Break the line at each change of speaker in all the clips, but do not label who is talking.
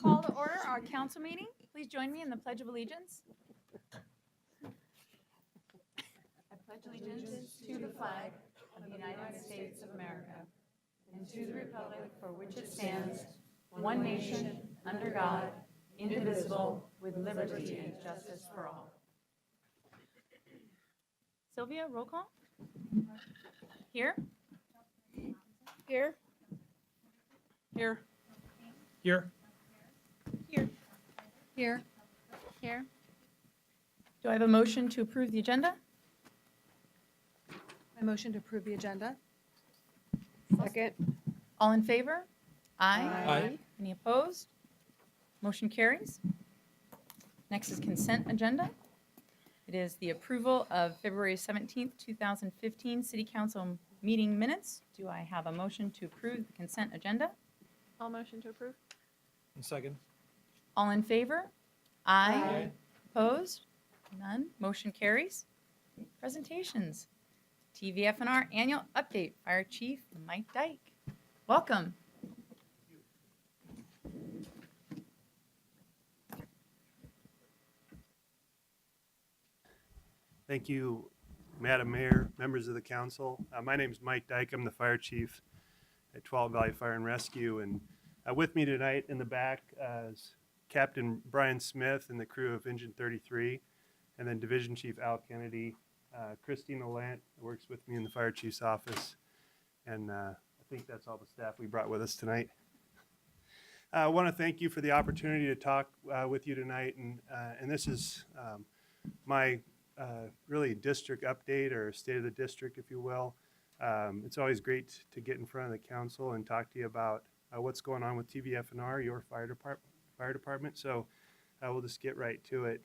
Call to order our council meeting. Please join me in the Pledge of Allegiance. I pledge allegiance to the flag of the United States of America and to the republic for which it stands, one nation, under God, indivisible, with liberty and justice for all. Sylvia, roll call. Here. Here. Here.
Here.
Here. Here. Here. Do I have a motion to approve the agenda?
I motion to approve the agenda.
Second.
All in favor?
Aye.
Any opposed? Motion carries. Next is consent agenda. It is the approval of February 17th, 2015 City Council meeting minutes. Do I have a motion to approve the consent agenda?
All motion to approve.
And second.
All in favor?
Aye.
Opposed? None. Motion carries. Presentations. TVF&R Annual Update. Fire Chief Mike Dyke. Welcome.
Thank you, Madam Mayor, members of the council. My name is Mike Dyke. I'm the fire chief at 12 Valley Fire and Rescue. And with me tonight in the back is Captain Brian Smith and the crew of Engine 33, and then Division Chief Al Kennedy, Christina Lant works with me in the fire chief's office. And I think that's all the staff we brought with us tonight. I want to thank you for the opportunity to talk with you tonight. And this is my really district update, or state of the district, if you will. It's always great to get in front of the council and talk to you about what's going on with TVF&R, your fire department. So we'll just get right to it.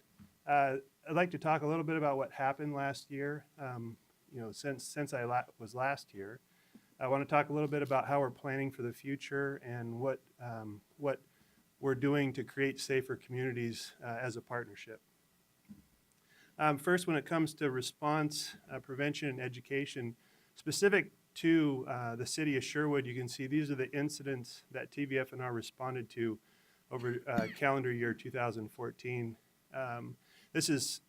I'd like to talk a little bit about what happened last year. Since I was last here, I want to talk a little bit about how we're planning for the future and what we're doing to create safer communities as a partnership. First, when it comes to response, prevention, and education, specific to the city of Sherwood, you can see these are the incidents that TVF&R responded to over calendar year 2014. This is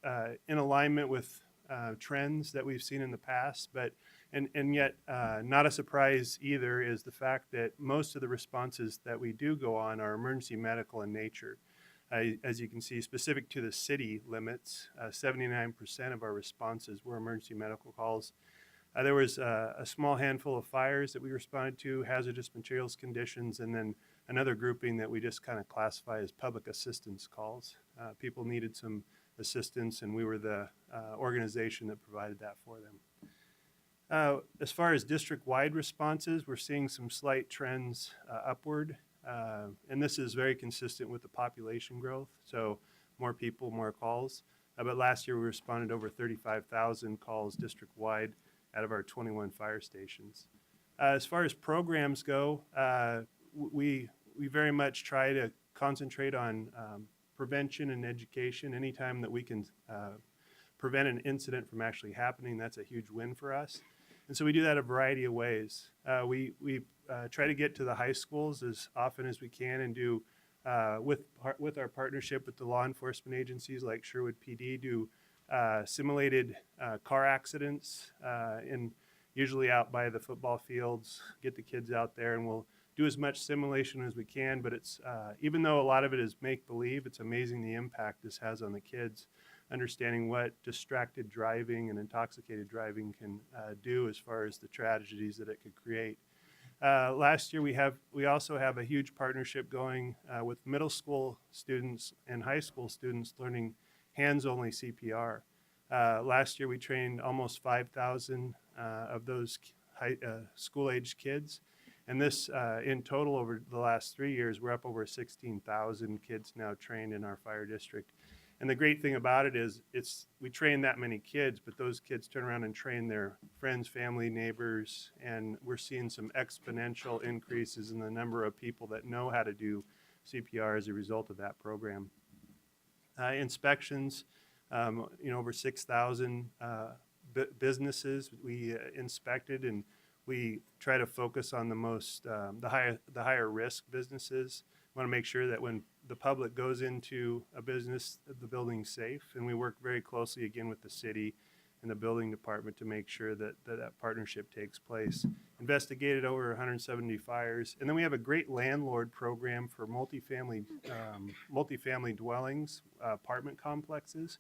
in alignment with trends that we've seen in the past, and yet not a surprise either is the fact that most of the responses that we do go on are emergency medical in nature. As you can see, specific to the city limits, 79% of our responses were emergency medical calls. There was a small handful of fires that we responded to, hazardous materials conditions, and then another grouping that we just kind of classify as public assistance calls. People needed some assistance, and we were the organization that provided that for them. As far as district-wide responses, we're seeing some slight trends upward. And this is very consistent with the population growth, so more people, more calls. But last year we responded over 35,000 calls district-wide out of our 21 fire stations. As far as programs go, we very much try to concentrate on prevention and education. Anytime that we can prevent an incident from actually happening, that's a huge win for us. And so we do that a variety of ways. We try to get to the high schools as often as we can, and do with our partnership with the law enforcement agencies like Sherwood PD, do simulated car accidents, and usually out by the football fields, get the kids out there, and we'll do as much simulation as we can. But it's even though a lot of it is make-believe, it's amazing the impact this has on the kids, understanding what distracted driving and intoxicated driving can do as far as the tragedies that it could create. Last year we also have a huge partnership going with middle school students and high school students learning hands-only CPR. Last year we trained almost 5,000 of those school-aged kids, and this in total over the last 3 years we're up over 16,000 kids now trained in our fire district. And the great thing about it is we train that many kids, but those kids turn around and train their friends, family, neighbors, and we're seeing some exponential increases in the number of people that know how to do CPR as a result of that program. Inspections, over 6,000 businesses we inspected, and we try to focus on the higher risk businesses want to make sure that when the public goes into a business, that the building's safe. And we work very closely again with the city and the building department to make sure that partnership takes place. Investigated over 170 fires. And then we have a great landlord program for multifamily dwellings, apartment complexes,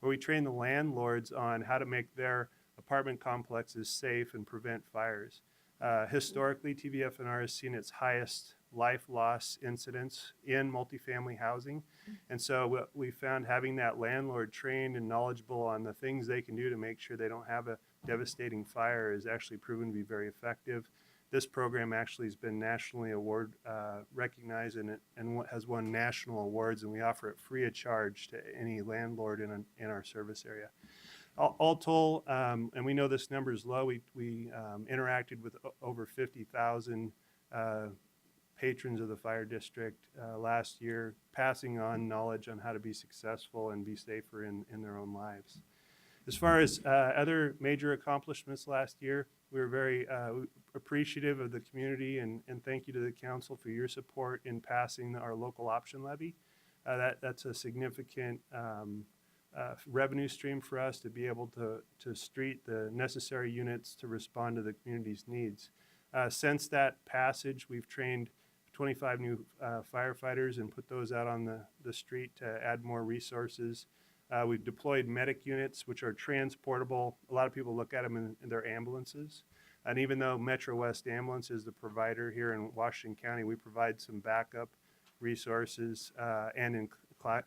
where we train the landlords on how to make their apartment complexes safe and prevent fires. Historically, TVFNR has seen its highest life loss incidents in multifamily housing. And so what we found, having that landlord trained and knowledgeable on the things they can do to make sure they don't have a devastating fire, is actually proven to be very effective. This program actually has been nationally recognized and has won national awards, and we offer it free of charge to any landlord in our service area. All told, and we know this number is low, we interacted with over 50,000 patrons of the fire district last year, passing on knowledge on how to be successful and be safer in their own lives. As far as other major accomplishments last year, we were very appreciative of the community, and thank you to the council for your support in passing our local option levy. That's a significant revenue stream for us to be able to street the necessary units to respond to the community's needs. Since that passage, we've trained 25 new firefighters and put those out on the street to add more resources. We've deployed medic units, which are transportable. A lot of people look at them in their ambulances. And even though Metro West Ambulance is the provider here in Washington County, we provide some backup resources and in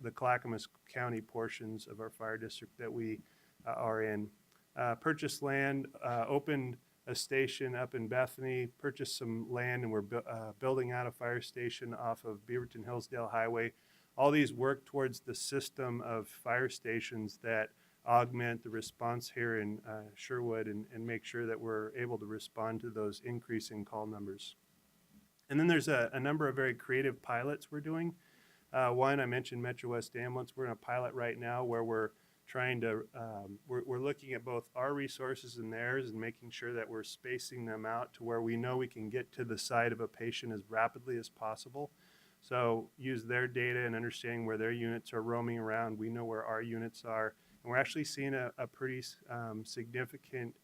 the Clackamas County portions of our fire district that we are in. Purchased land, opened a station up in Bethany, purchased some land, and we're building out a fire station off of Beaverton Hillsdale Highway. All these work towards the system of fire stations that augment the response here in Sherwood and make sure that we're able to respond to those increasing call numbers. And then there's a number of very creative pilots we're doing. One, I mentioned Metro West Ambulance. We're in a pilot right now where we're trying to, we're looking at both our resources and theirs and making sure that we're spacing them out to where we know we can get to the side of a patient as rapidly as possible. So use their data and understanding where their units are roaming around. We know where our units are. And we're actually seeing a pretty significant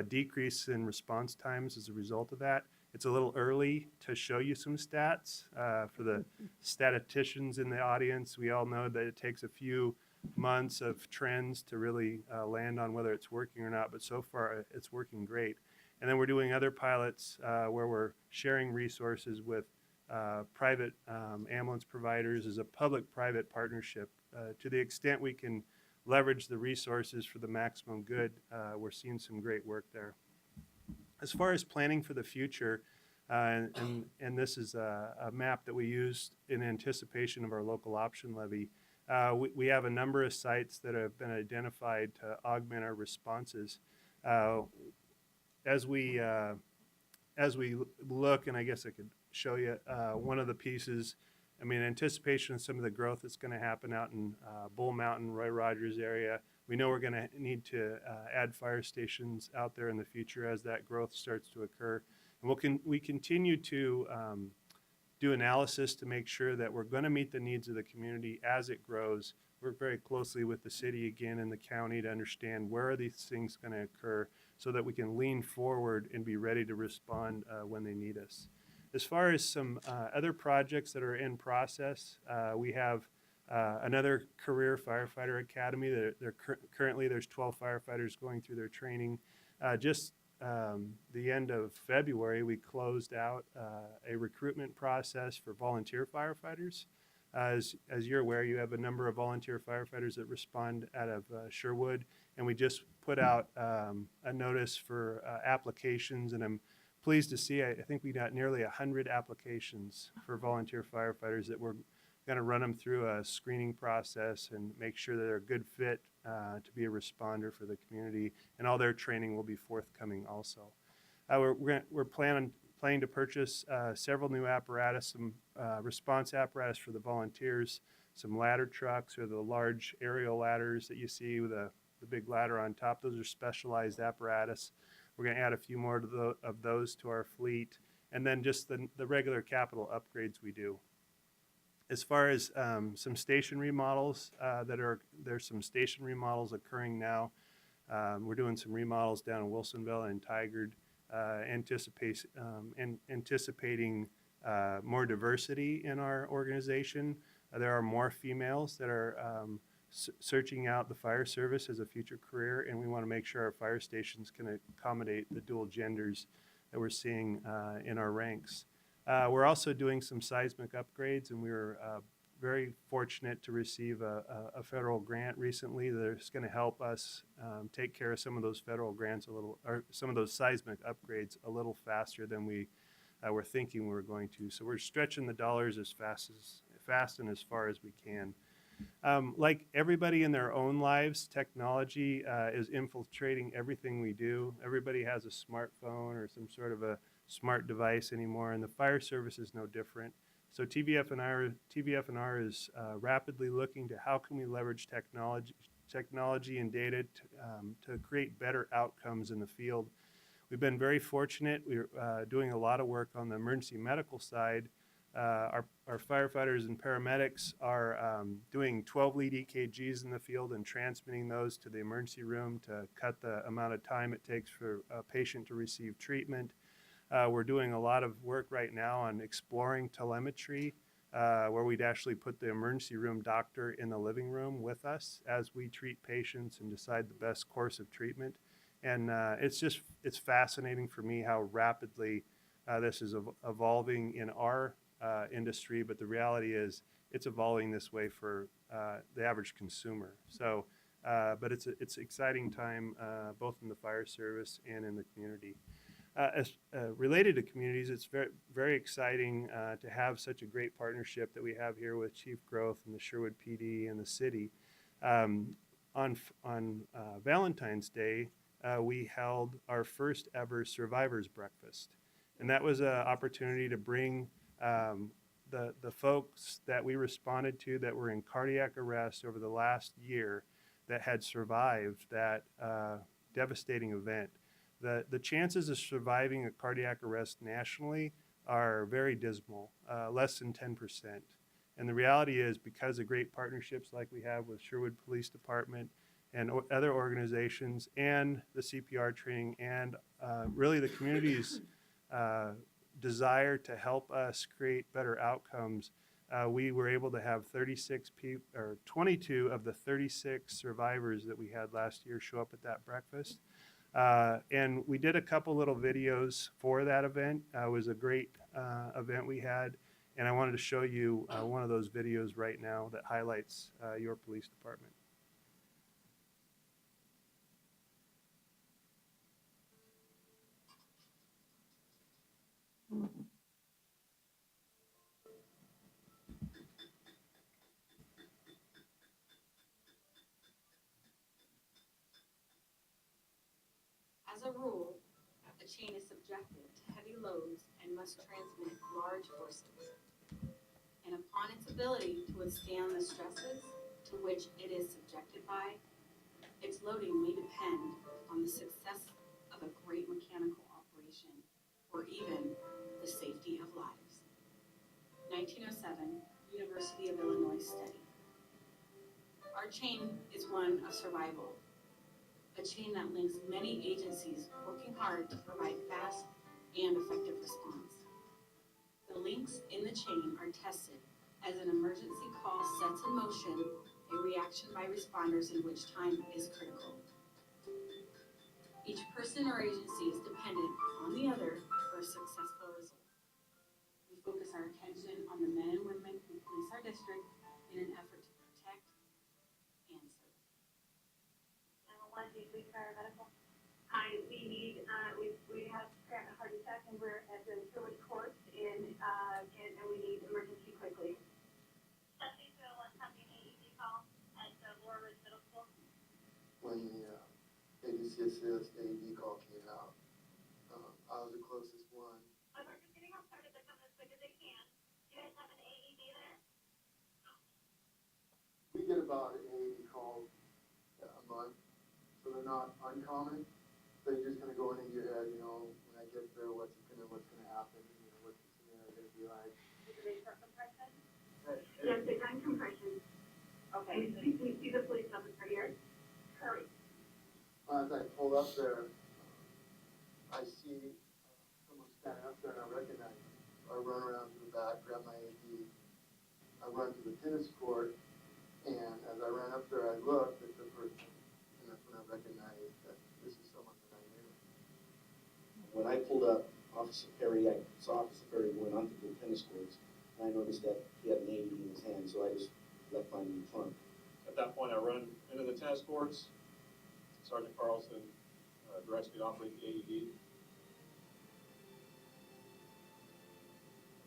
decrease in response times as a result of that. It's a little early to show you some stats. For the statisticians in the audience, we all know that it takes a few months of trends to really land on whether it's working or not, but so far it's working great. And then we're doing other pilots where we're sharing resources with private ambulance providers as a public-private partnership. To the extent we can leverage the resources for the maximum good, we're seeing some great work there. As far as planning for the future, and this is a map that we used in anticipation of our local option levy, we have a number of sites that have been identified to augment our responses. As we look, and I guess I could show you one of the pieces, I mean, anticipation of some of the growth that's going to happen out in Bull Mountain, Roy Rogers area. We know we're going to need to add fire stations out there in the future as that growth starts to occur. And we continue to do analysis to make sure that we're going to meet the needs of the community as it grows. Work very closely with the city again and the county to understand where are these things going to occur so that we can lean forward and be ready to respond when they need us. As far as some other projects that are in process, we have another career firefighter academy. Currently there's 12 firefighters going through their training. Just the end of February, we closed out a recruitment process for volunteer firefighters. As you're aware, you have a number of volunteer firefighters that respond out of Sherwood, and we just put out a notice for applications, and I'm pleased to see, I think we got nearly 100 applications for volunteer firefighters that we're going to run them through a screening process and make sure that they're a good fit to be a responder for the community, and all their training will be forthcoming also. We're planning to purchase several new apparatus, some response apparatus for the volunteers, some ladder trucks or the large aerial ladders that you see with the big ladder on top. Those are specialized apparatus. We're going to add a few more of those to our fleet, and then just the regular capital upgrades we do. As far as some station remodels there's some station remodels occurring now. We're doing some remodels down in Wilsonville and Tigard, anticipating more diversity in our organization. There are more females that are searching out the fire service as a future career, and we want to make sure our fire stations can accommodate the dual genders that we're seeing in our ranks. We're also doing some seismic upgrades, and we were very fortunate to receive a federal grant recently that's going to help us take care of some of those federal grants or some of those seismic upgrades a little faster than we were thinking we were going to. So we're stretching the dollars as fast and as far as we can. Like everybody in their own lives, technology is infiltrating everything we do. Everybody has a smartphone or some sort of a smart device anymore, and the fire service is no different. So TVF&R is rapidly looking to how can we leverage technology and data to create better outcomes in the field. We've been very fortunate. We're doing a lot of work on the emergency medical side. Our firefighters and paramedics are doing 12 lead EKGs in the field and transmitting those to the emergency room to cut the amount of time it takes for a patient to receive treatment. We're doing a lot of work right now on exploring telemetry, where we'd actually put the emergency room doctor in the living room with us as we treat patients and decide the best course of treatment. And it's fascinating for me how rapidly this is evolving in our industry, but the reality is it's evolving this way for the average consumer. So, but it's an exciting time both in the fire service and in the community. As related to communities, it's very, very exciting to have such a great partnership that we have here with Chief Growth and the Sherwood PD and the city. On Valentine's Day, we held our first ever Survivors Breakfast. And that was an opportunity to bring the folks that we responded to that were in cardiac arrest over the last year that had survived that devastating event. The chances of surviving a cardiac arrest nationally are very dismal, less than 10%. And the reality is, because of great partnerships like we have with Sherwood Police Department and other organizations and the CPR training and really the community's desire to help us create better outcomes, we were able to have 22 of the 36 survivors that we had last year show up at that breakfast. And we did a couple little videos for that event. It was a great event we had, and I wanted to show you one of those videos right now that highlights your police department.
As a rule, a chain is subjected to heavy loads and must transmit large forces. And upon its ability to withstand the stresses to which it is subjected by, its loading may depend on the success of a great mechanical operation or even the safety of lives. 1907 University of Illinois study. Our chain is one of survival. A chain that links many agencies working hard to provide fast and effective response. The links in the chain are tested as an emergency call sets in motion a reaction by responders in which time is critical. Each person or agency is dependent on the other for a successful result. We focus our attention on the men and women who police our district in an effort to protect and serve.
911, do you please paramedical? Hi, we have a heart attack and we're at the Sherwood Court and we need emergency quickly. Stephanie, so what's happening AED call at the Laura Ridge Middle School?
When the ADC assist AED call came out, I was the closest one.
Emergency getting help started, they're coming as quick as they can. Do you guys have an AED there?
We get about an AED call a month, so they're not uncommon. They're just gonna go into your head, when I get there, what's gonna happen, what's the scenario gonna be like.
Is it a short compression? I see the police officer here. Hurry.
As I pull up there, I see someone standing up there and I recognize him. I run around to the back, grab my AD, I run to the tennis court, and as I ran up there, I looked at the person, and that's when I recognized that this is someone that I knew.
When I pulled up Officer Perry, I saw Officer Perry going onto the tennis courts, and I noticed that he had an AED in his hand, so I just left mine in the trunk.
At that point, I run into the tennis courts. Sergeant Carlson directs me to operate the AED.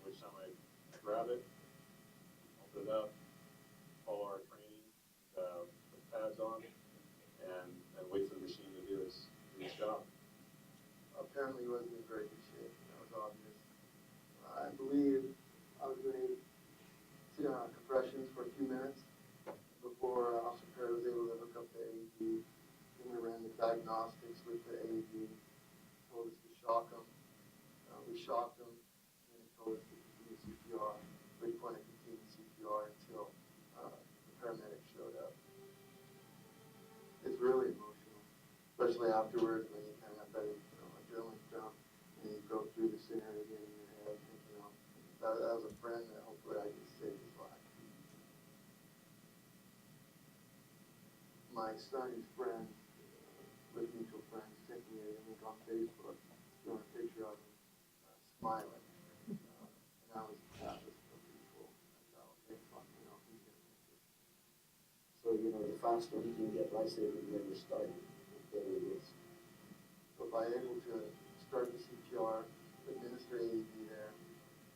Which time I grab it, open it up, follow our training, put pads on, and wait for the machine to do its job.
Apparently he wasn't in very good shape, that was obvious. I believe I was doing compressions for a few minutes before Officer Perry was able to hook up the AED. Then we ran the diagnostics with the AED, told us to shock him. We shocked him, and he told us to continue CPR, which point I continued CPR until the paramedics showed up. It's really emotional, especially afterwards when you kind of have that adrenaline jump and you go through the scenario again in your head, thinking, that was a friend that hopefully I could save his life. My son's friend, with mutual friends, sent me a link on Facebook, showing a picture of him smiling. And that was pretty cool. I thought, okay, fuck, he's gonna make it.
So, the faster we can get life-saving measures started, the better it is.
So if I'm able to start the CPR, administer AED there,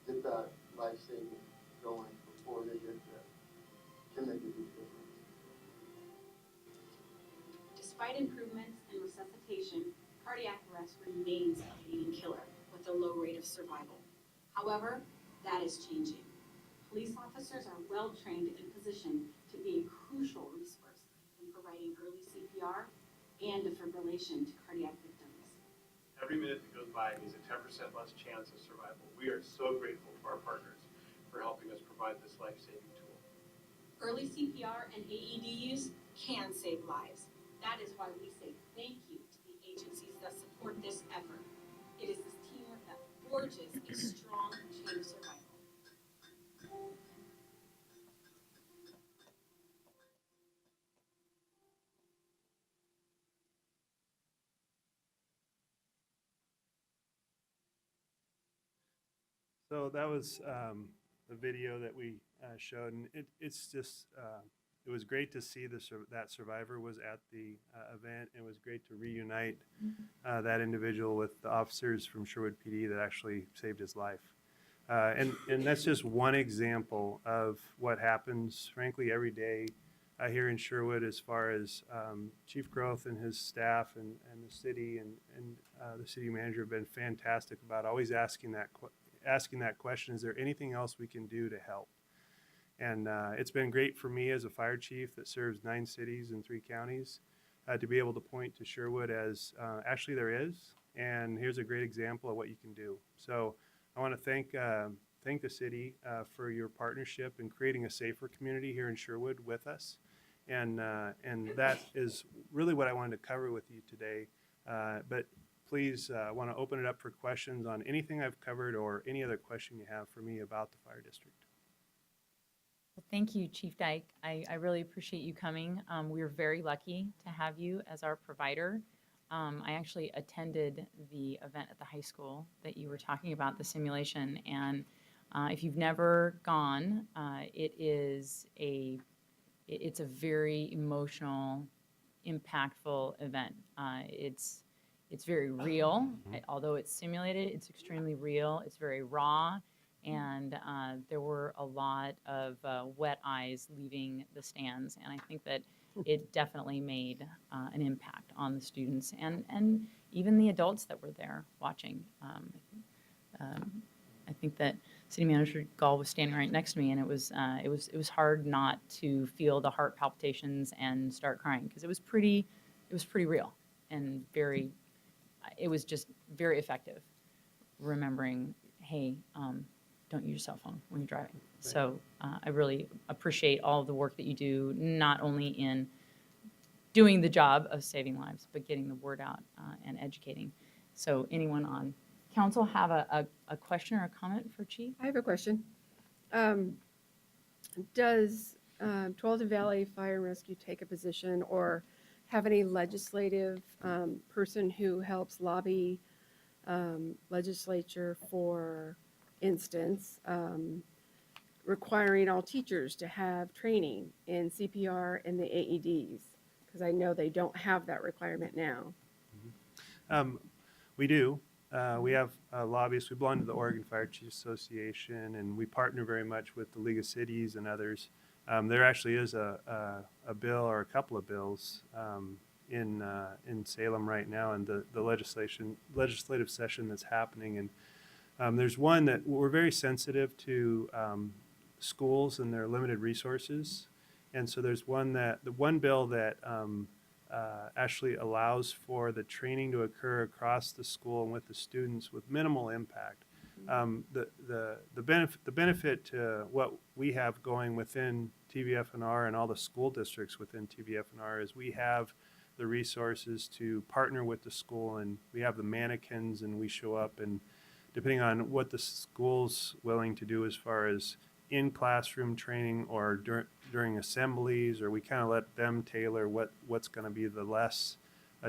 get that life-saving going before they get there, can make a huge difference.
Despite improvements in resuscitation, cardiac arrest remains a leading killer with a low rate of survival. However, that is changing. Police officers are well trained and positioned to be a crucial resource in providing early CPR and defibrillation to cardiac victims.
Every minute that goes by is a 10% less chance of survival. We are so grateful to our partners for helping us provide this life-saving tool.
Early CPR and AED use can save lives. That is why we say thank you to the agencies that support this effort. It is this teamwork that forges a strong chain of survival.
So that was the video that we showed, and it's just, it was great to see that survivor was at the event. It was great to reunite that individual with the officers from Sherwood PD that actually saved his life. And that's just one example of what happens, frankly, every day here in Sherwood as far as Chief Growth and his staff and the city and the city manager have been fantastic about always asking that question, is there anything else we can do to help? And it's been great for me as a fire chief that serves 9 cities and 3 counties to be able to point to Sherwood as actually there is, and here's a great example of what you can do. So I want to thank the city for your partnership in creating a safer community here in Sherwood with us, and that is really what I wanted to cover with you today. But please, I want to open it up for questions on anything I've covered or any other question you have for me about the fire district.
Well, thank you, Chief Dyke. I really appreciate you coming. We are very lucky to have you as our provider. I actually attended the event at the high school that you were talking about, the simulation, and if you've never gone, it's a very emotional, impactful event. It's very real. Although it's simulated, it's extremely real. It's very raw. And there were a lot of wet eyes leaving the stands. And I think that it definitely made an impact on the students and even the adults that were there watching. I think that City Manager Gall was standing right next to me, and it was hard not to feel the heart palpitations and start crying, because it was pretty real and it was just very effective, remembering, hey, don't use your cell phone when you're driving. So I really appreciate all of the work that you do, not only in doing the job of saving lives, but getting the word out and educating. So anyone on council have a question or a comment for Chief?
I have a question. Does Tualatin Valley Fire and Rescue take a position or have any legislative person who helps lobby legislature, for instance, requiring all teachers to have training in CPR and the AEDs? Because I know they don't have that requirement now.
We do. We have lobbyists. We belong to the Oregon Fire Chiefs Association, and we partner very much with the League of Cities and others. There actually is a bill or a couple of bills in Salem right now, and the legislative session that's happening. And there's one that we're very sensitive to schools and their limited resources, and so there's the one bill that actually allows for the training to occur across the school and with the students with minimal impact. The benefit to what we have going within TVFNR and all the school districts within TVFNR is we have the resources to partner with the school, and we have the mannequins, and we show up, and depending on what the school's willing to do as far as in classroom training or during assemblies, or we kind of let them tailor what's going to be the less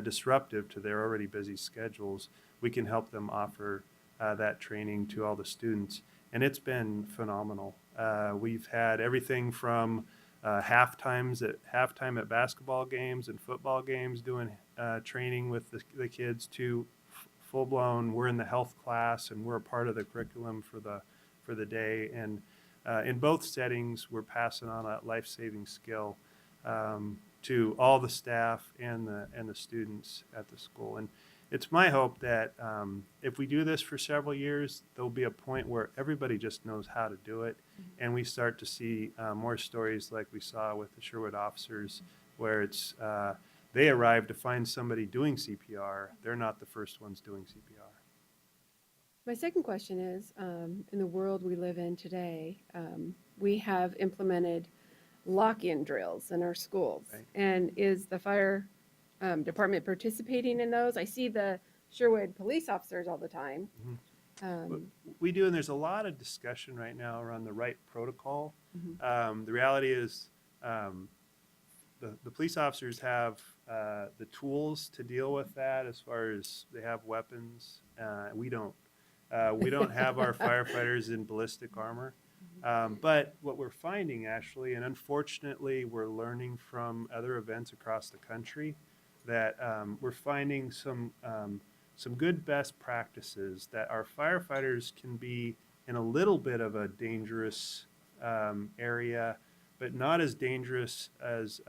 disruptive to their already busy schedules. We can help them offer that training to all the students, and it's been phenomenal. We've had everything from halftime at basketball games and football games doing training with the kids to full-blown, we're in the health class and we're a part of the curriculum for the day. And in both settings, we're passing on a life-saving skill to all the staff and the students at the school. And it's my hope that if we do this for several years, there'll be a point where everybody just knows how to do it, and we start to see more stories like we saw with the Sherwood officers, where it's they arrive to find somebody doing CPR. They're not the first ones doing CPR.
My second question is, in the world we live in today, we have implemented lock-in drills in our schools.
Right.
And is the fire department participating in those? I see the Sherwood police officers all the time.
We do, and there's a lot of discussion right now around the right protocol. The reality is the police officers have the tools to deal with that as far as they have weapons. We don't. We don't have our firefighters in ballistic armor. But what we're finding, actually, and unfortunately we're learning from other events across the country, that we're finding some good best practices that our firefighters can be in a little bit of a dangerous area, but not as dangerous as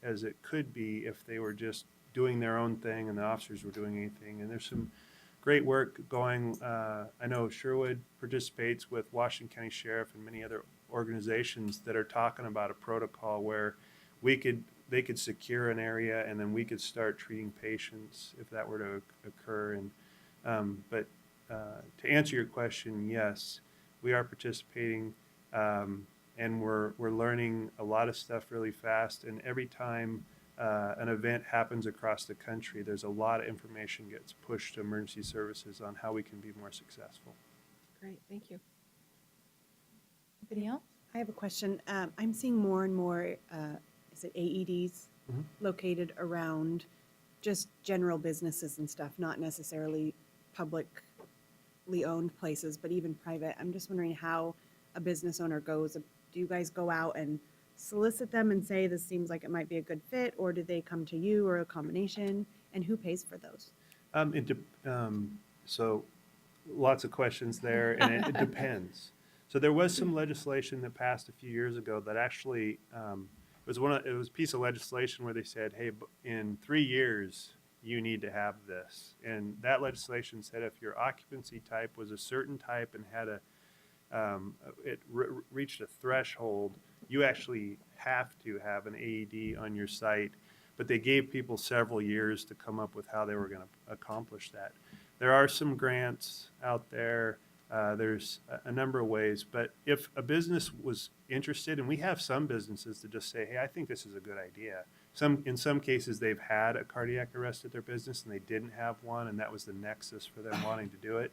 it could be if they were just doing their own thing and the officers were doing anything. And there's some great work going. I know Sherwood participates with Washington County Sheriff and many other organizations that are talking about a protocol where they could secure an area and then we could start treating patients if that were to occur. And but to answer your question, yes, we are participating, and we're learning a lot of stuff really fast. And every time an event happens across the country, there's a lot of information gets pushed to emergency services on how we can be more successful.
Great, thank you.
Anybody else?
I have a question. I'm seeing more and more, is it AEDs located around just general businesses and stuff, not necessarily publicly owned places, but even private. I'm just wondering how a business owner goes. Do you guys go out and solicit them and say this seems like it might be a good fit, or do they come to you, or a combination? And who pays for those?
So lots of questions there, and it depends. So there was some legislation that passed a few years ago that actually it was a piece of legislation where they said, hey, in 3 years you need to have this, and that legislation said if your occupancy type was a certain type and had reached a threshold, you actually have to have an AED on your site. But they gave people several years to come up with how they were going to accomplish that. There are some grants out there. There's a number of ways, but if a business was interested, and we have some businesses that just say, hey, I think this is a good idea. In some cases, they've had a cardiac arrest at their business and they didn't have one, and that was the nexus for them wanting to do it.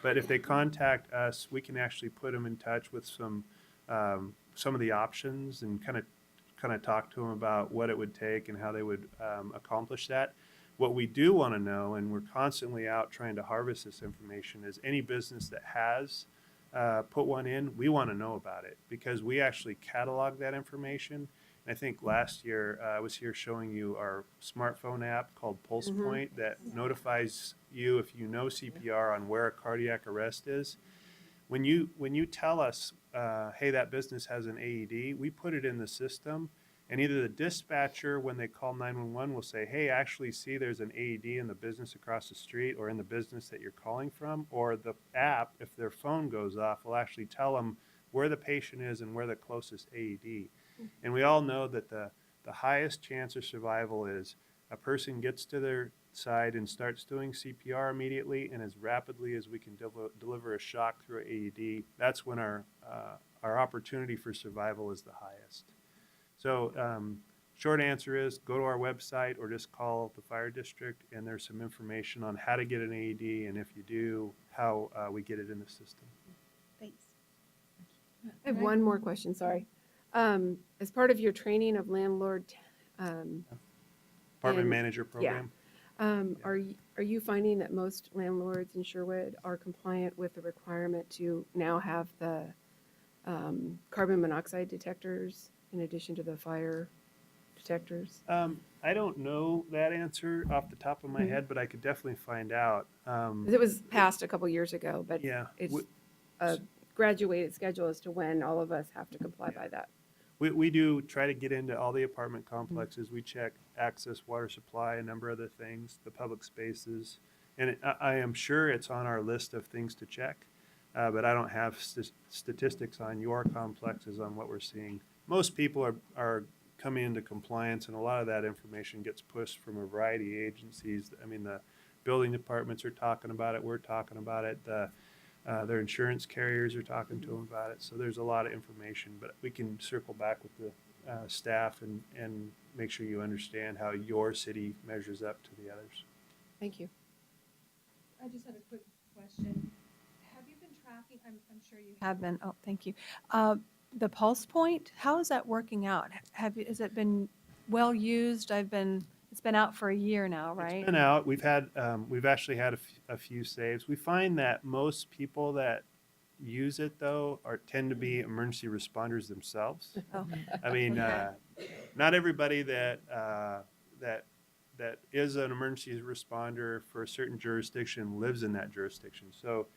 But if they contact us, we can actually put them in touch with some of the options and kind of talk to them about what it would take and how they would accomplish that. What we do want to know, and we're constantly out trying to harvest this information, is any business that has put one in, we want to know about it because we actually catalog that information. And I think last year I was here showing you our smartphone app called Pulse Point that notifies you if you know CPR on where a cardiac arrest is. When you tell us, hey, that business has an AED, we put it in the system. And either the dispatcher, when they call 911, will say, hey, actually see there's an AED in the business across the street or in the business that you're calling from. Or the app, if their phone goes off, will actually tell them where the patient is and where the closest AED. And we all know that the highest chance of survival is a person gets to their side and starts doing CPR immediately, and as rapidly as we can deliver a shock through an AED, that's when our opportunity for survival is the highest. So short answer is go to our website or just call the fire district, and there's some information on how to get an AED, and if you do, how we get it in the system.
Thanks.
I have one more question, sorry. As part of your training of landlord,
Apartment
And-
manager program.
are you finding that most landlords in Sherwood are compliant with the requirement to now have the carbon monoxide detectors in addition to the fire detectors?
I don't know that answer off the top of my
Mhm.
head, but I could definitely find out.
'Cause it was passed a couple years ago, but
Yeah,
it's a graduated schedule as to when all of us have to comply by that.
we do try to get into all the apartment complexes. We check access, water supply, a number of other things, the public spaces. And I am sure it's on our list of things to check, but I don't have statistics on your complexes on what we're seeing. Most people are coming into compliance, and a lot of that information gets pushed from a variety of agencies. I mean, the building departments are talking about it, we're talking about it, their insurance carriers are talking to them about it. So there's a lot of information, but we can circle back with the staff and make sure you understand how your city measures up to the others.
Thank you.
I just had a quick question. Have you been tracking, I'm sure you have been, oh, thank you. The Pulse Point, how is that working out? Has it been well used? It's been out for a year now, right?
It's been out. We've actually had a few saves. We find that most people that use it though tend to be emergency responders themselves.
Oh.
I mean, not everybody that is an emergency responder for a certain jurisdiction lives in that jurisdiction. So,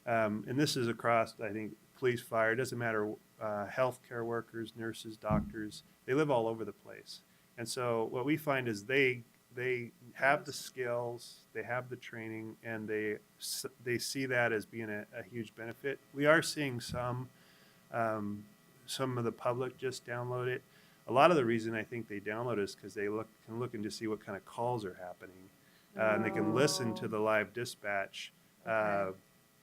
and this is across, I think, police, fire, it doesn't matter, healthcare workers, nurses, doctors, they live all over the place. And so what we find is they have the skills, they have the training, and they see that as being a huge benefit. We are seeing some of the public just download it. A lot of the reason I think they download it is because they can look in to see what kind of calls are happening. And they can listen to the live dispatch.
Okay.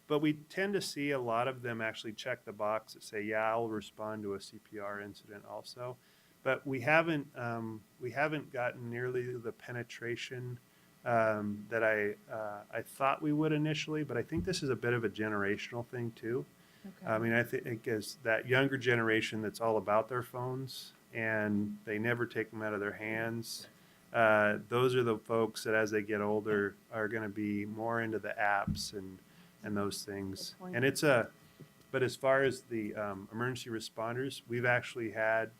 But we tend to see a lot of them actually check the box that say, yeah, I'll respond to a CPR incident also. But we haven't gotten nearly the penetration that I thought we would initially. But I think this is a bit of a generational thing too.
Okay.
I mean, I think it's that younger generation that's all about their phones and they never take them out of their hands. Those are the folks that, as they get older, are going to be more into the apps and those things.
Good point.
And but as far as the emergency responders, we've actually had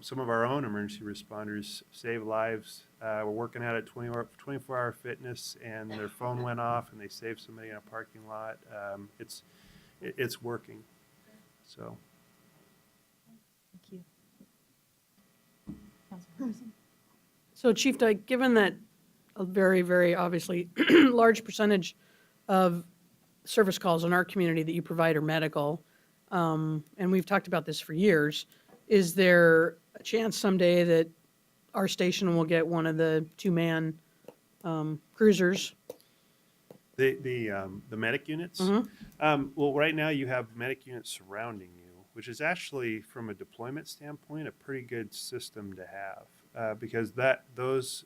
some of our own emergency responders save lives. We're working at it 24-hour fitness, and their phone went off, and they saved somebody in a parking lot. It's working. So.
Thank you.
So Chief Dyke, given that a very, very obviously large percentage of service calls in our community that you provide are medical, and we've talked about this for years, is there a chance someday that our station will get one of the two-man cruisers
The medic units? Well, right now you have medic units surrounding you, which is actually, from a deployment standpoint, a pretty good system to have, because those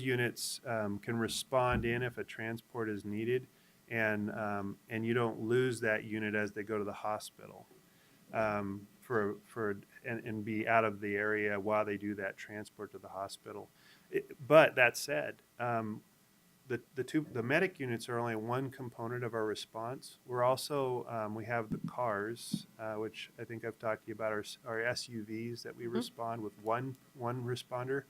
units can respond in if a transport is needed, and you don't lose that unit as they go to the hospital, and be out of the area while they do that transport to the hospital. But that said, the medic units are only one component of our response. We're also, we have the cars, which I think I've talked to you about, our SUVs that we respond with one responder.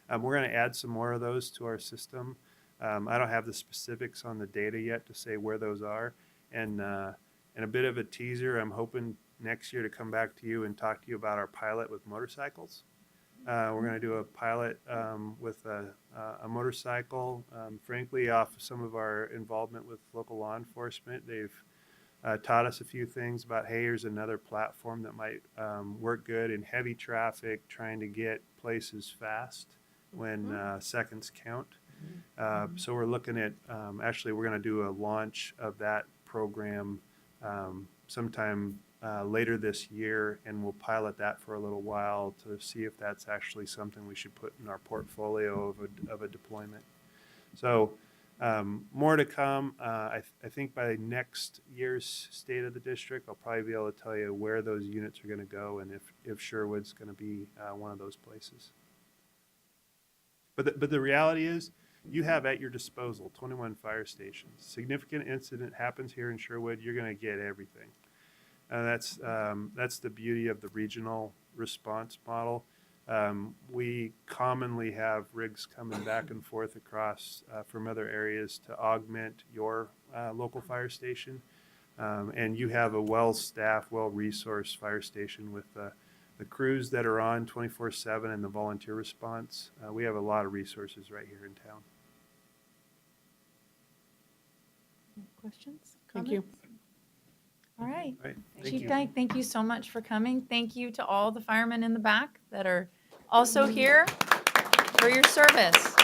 We're going to add some more of those to our system. I don't have the specifics on the data yet to say where those are. And a bit of a teaser, I'm hoping next year to come back to you and talk to you about our pilot with motorcycles. We're going to do a pilot with a motorcycle. Frankly, off some of our involvement with local law enforcement, they've taught us a few things about, hey, here's another platform that might work good in heavy traffic, trying to get places fast when seconds count. So we're looking at, actually, we're going to do a launch of that program sometime later this year, and we'll pilot that for a little while to see if that's actually something we should put in our portfolio of a deployment. So more to come. I think by next year's State of the District, I'll probably be able to tell you where those units are going to go and if Sherwood's going to be one of those places. But the reality is, you have at your disposal 21 fire stations. Significant incident happens here in Sherwood, you're going to get everything. That's the beauty of the regional response model. We commonly have rigs coming back and forth across from other areas to augment your local fire station. And you have a well-staffed, well-resourced fire station with the crews that are on 24/7 and the volunteer response. We have a lot of resources right here in town.
Questions?
Thank you.
Comments? All right.
All right, thank
Chief
you.
Dyke, thank you so much for coming. Thank you to all the firemen in the back that are also here for your service.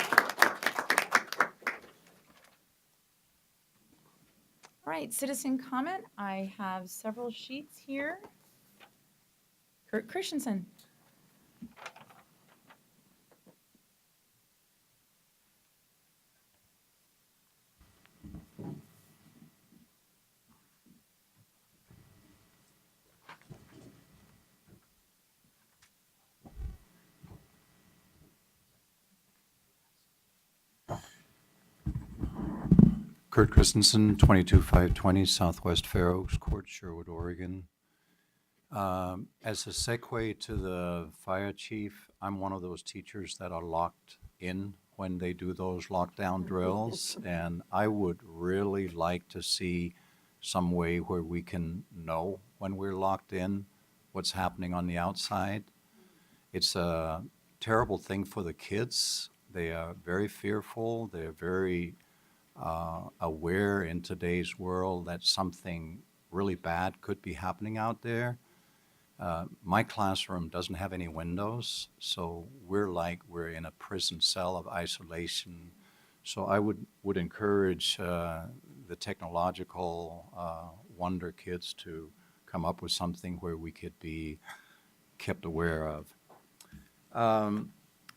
All right, citizen comment. I have several sheets here. Kurt Christensen.
Kurt Christensen, 22520 Southwest Fair Oaks Court, Sherwood, Oregon. As a segue to the fire chief, I'm one of those teachers that are locked in when they do those lockdown drills, and I would really like to see some way where we can know when we're locked in what's happening on the outside. It's a terrible thing for the kids. They are very fearful. They're very aware in today's world that something really bad could be happening out there. My classroom doesn't have any windows, so we're in a prison cell of isolation. So I would encourage the technological wonder kids to come up with something where we could be kept aware of.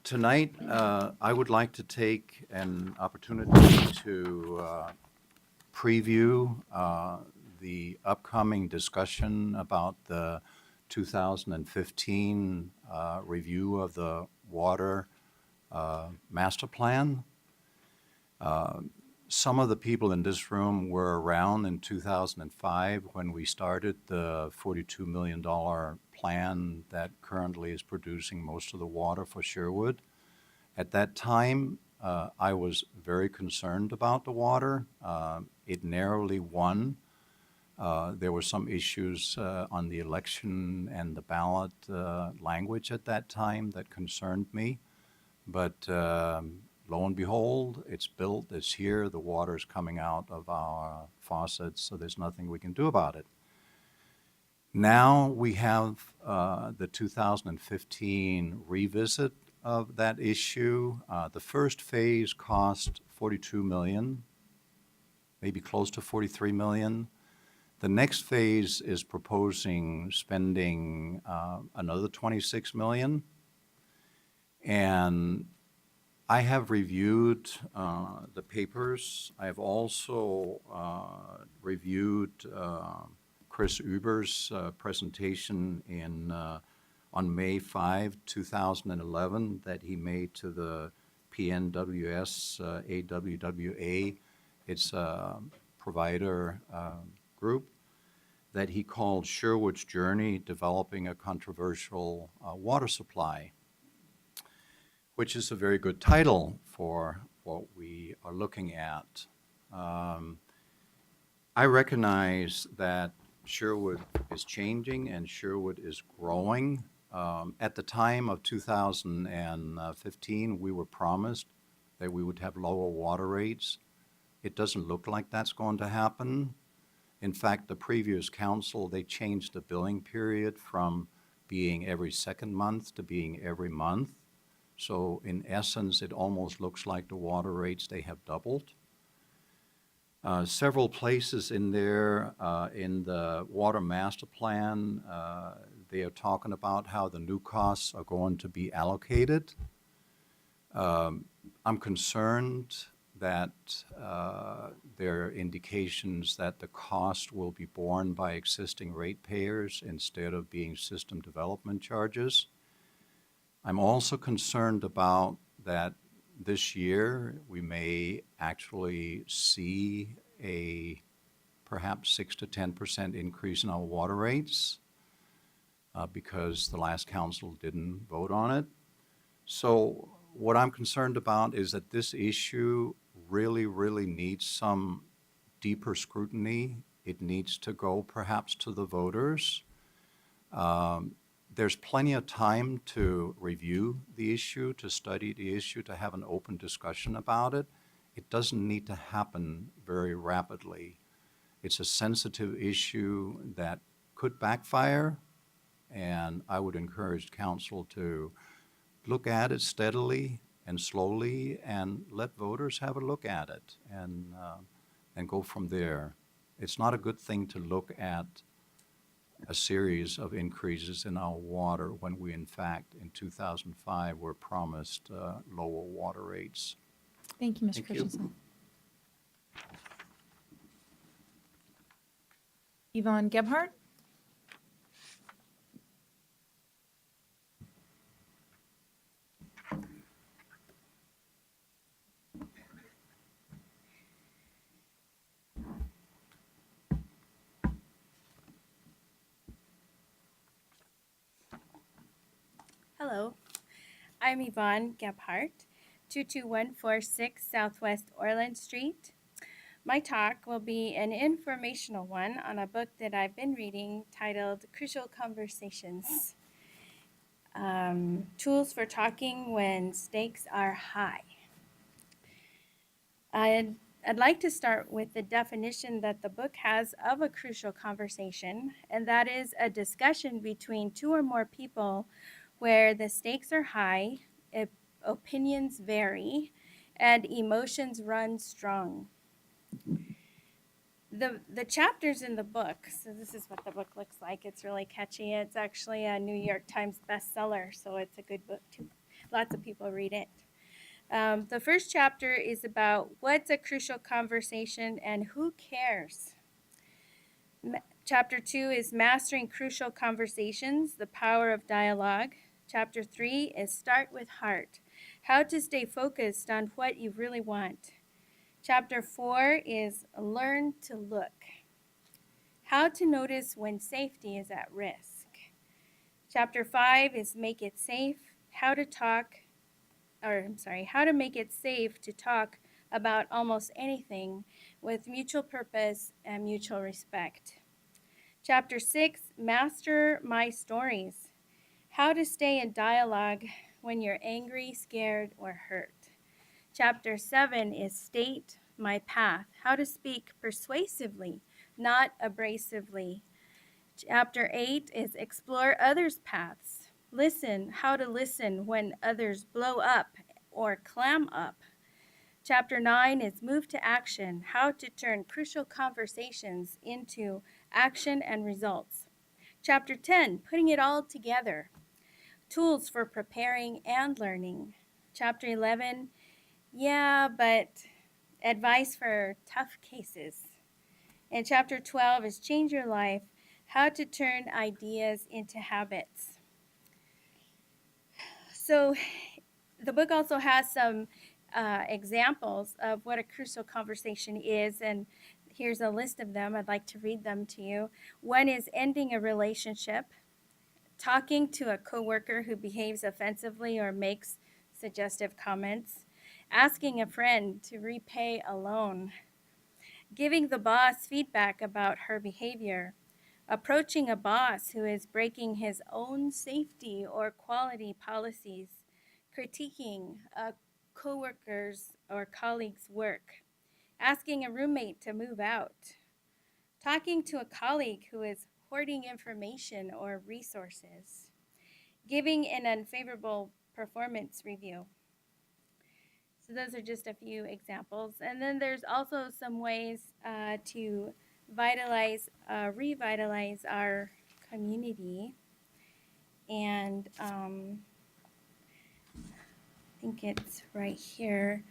Tonight, I would like to take an opportunity to preview the upcoming discussion about the 2015 review of the water master plan. Some of the people in this room were around in 2005 when we started the $42 million plan that currently is producing most of the water for Sherwood. At that time, I was very concerned about the water. It narrowly won. There were some issues on the election and the ballot language at that time that concerned me. But lo and behold, it's built, it's here, the water's coming out of our faucets, so there's nothing we can do about it. Now we have the 2015 revisit of that issue. The first phase cost $42 million. maybe close to 43 million. The next phase is proposing spending another 26 million. And I have reviewed the papers. I have also reviewed Chris Uber's presentation on May 5, 2011, that he made to the PNWS AWWA. It's a provider group that he called Sherwood's Journey, Developing a Controversial Water Supply, which is a very good title for what we are looking at. I recognize that Sherwood is changing and Sherwood is growing. At the time of 2015, we were promised that we would have lower water rates. It doesn't look like that's going to happen. In fact, the previous council, they changed the billing period from being every second month to being every month. So in essence, it almost looks like the water rates, they have doubled. Several places in there, in the water master plan, they are talking about how the new costs are going to be allocated. I'm concerned that there are indications that the cost will be borne by existing ratepayers instead of being system development charges. I'm also concerned about that this year we may actually see a perhaps 6 to 10% increase in our water rates because the last council didn't vote on it. So what I'm concerned about is that this issue really needs some deeper scrutiny. It needs to go perhaps to the voters. There's plenty of time to review the issue, to study the issue, to have an open discussion about it. It doesn't need to happen very rapidly. It's a sensitive issue that could backfire, and I would encourage council to look at it steadily and slowly and let voters have a look at it and go from there. It's not a good thing to look at a series of increases in our water when we, in fact, in 2005 were promised lower water rates.
Thank you, Mr.
Thank you.
Christensen. Yvonne Gebhardt?
Hello, I'm Yvonne Gebhardt, 22146 Southwest Orland Street. My talk will be an informational one on a book that I've been reading titled Crucial Conversations, Tools for Talking When Stakes Are High. I'd like to start with the definition that the book has of a crucial conversation, and that is a discussion between two or more people where the stakes are high, opinions vary, and emotions run strong. The chapters in the book, so this is what the book looks like. It's really catchy. It's actually a New York Times bestseller, so it's a good book too. Lots of people read it. The first chapter is about what's a crucial conversation and who cares. Chapter 2 is Mastering Crucial Conversations, the Power of Dialogue. Chapter 3 is Start with Heart, how to stay focused on what you really want. Chapter 4 is Learn to Look, how to notice when safety is at risk. Chapter 5 is Make It Safe, how to make it safe to talk about almost anything with mutual purpose and mutual respect. Chapter 6, Master My Stories, how to stay in dialogue when you're angry, scared, or hurt. Chapter 7 is State My Path, how to speak persuasively, not abrasively. Chapter 8 is Explore Others' Paths. Listen, how to listen when others blow up or clam up. Chapter 9 is Move to Action, How to Turn Crucial Conversations into Action and Results. Chapter 10, Putting It All Together, Tools for Preparing and Learning. Chapter 11, Yeah, but Advice for Tough Cases. And Chapter 12 is Change Your Life, How to Turn Ideas into Habits. So the book also has some examples of what a crucial conversation is, and here's a list of them. I'd like to read them to you. One is ending a relationship, talking to a coworker who behaves offensively or makes suggestive comments, asking a friend to repay a loan, giving the boss feedback about her behavior, approaching a boss who is breaking his own safety or quality policies, critiquing a coworker's or colleague's work, asking a roommate to move out, talking to a colleague who is hoarding information or resources, giving an unfavorable performance review. So those are just a few examples. And then there's also some ways to revitalize our community. And I think it's right here.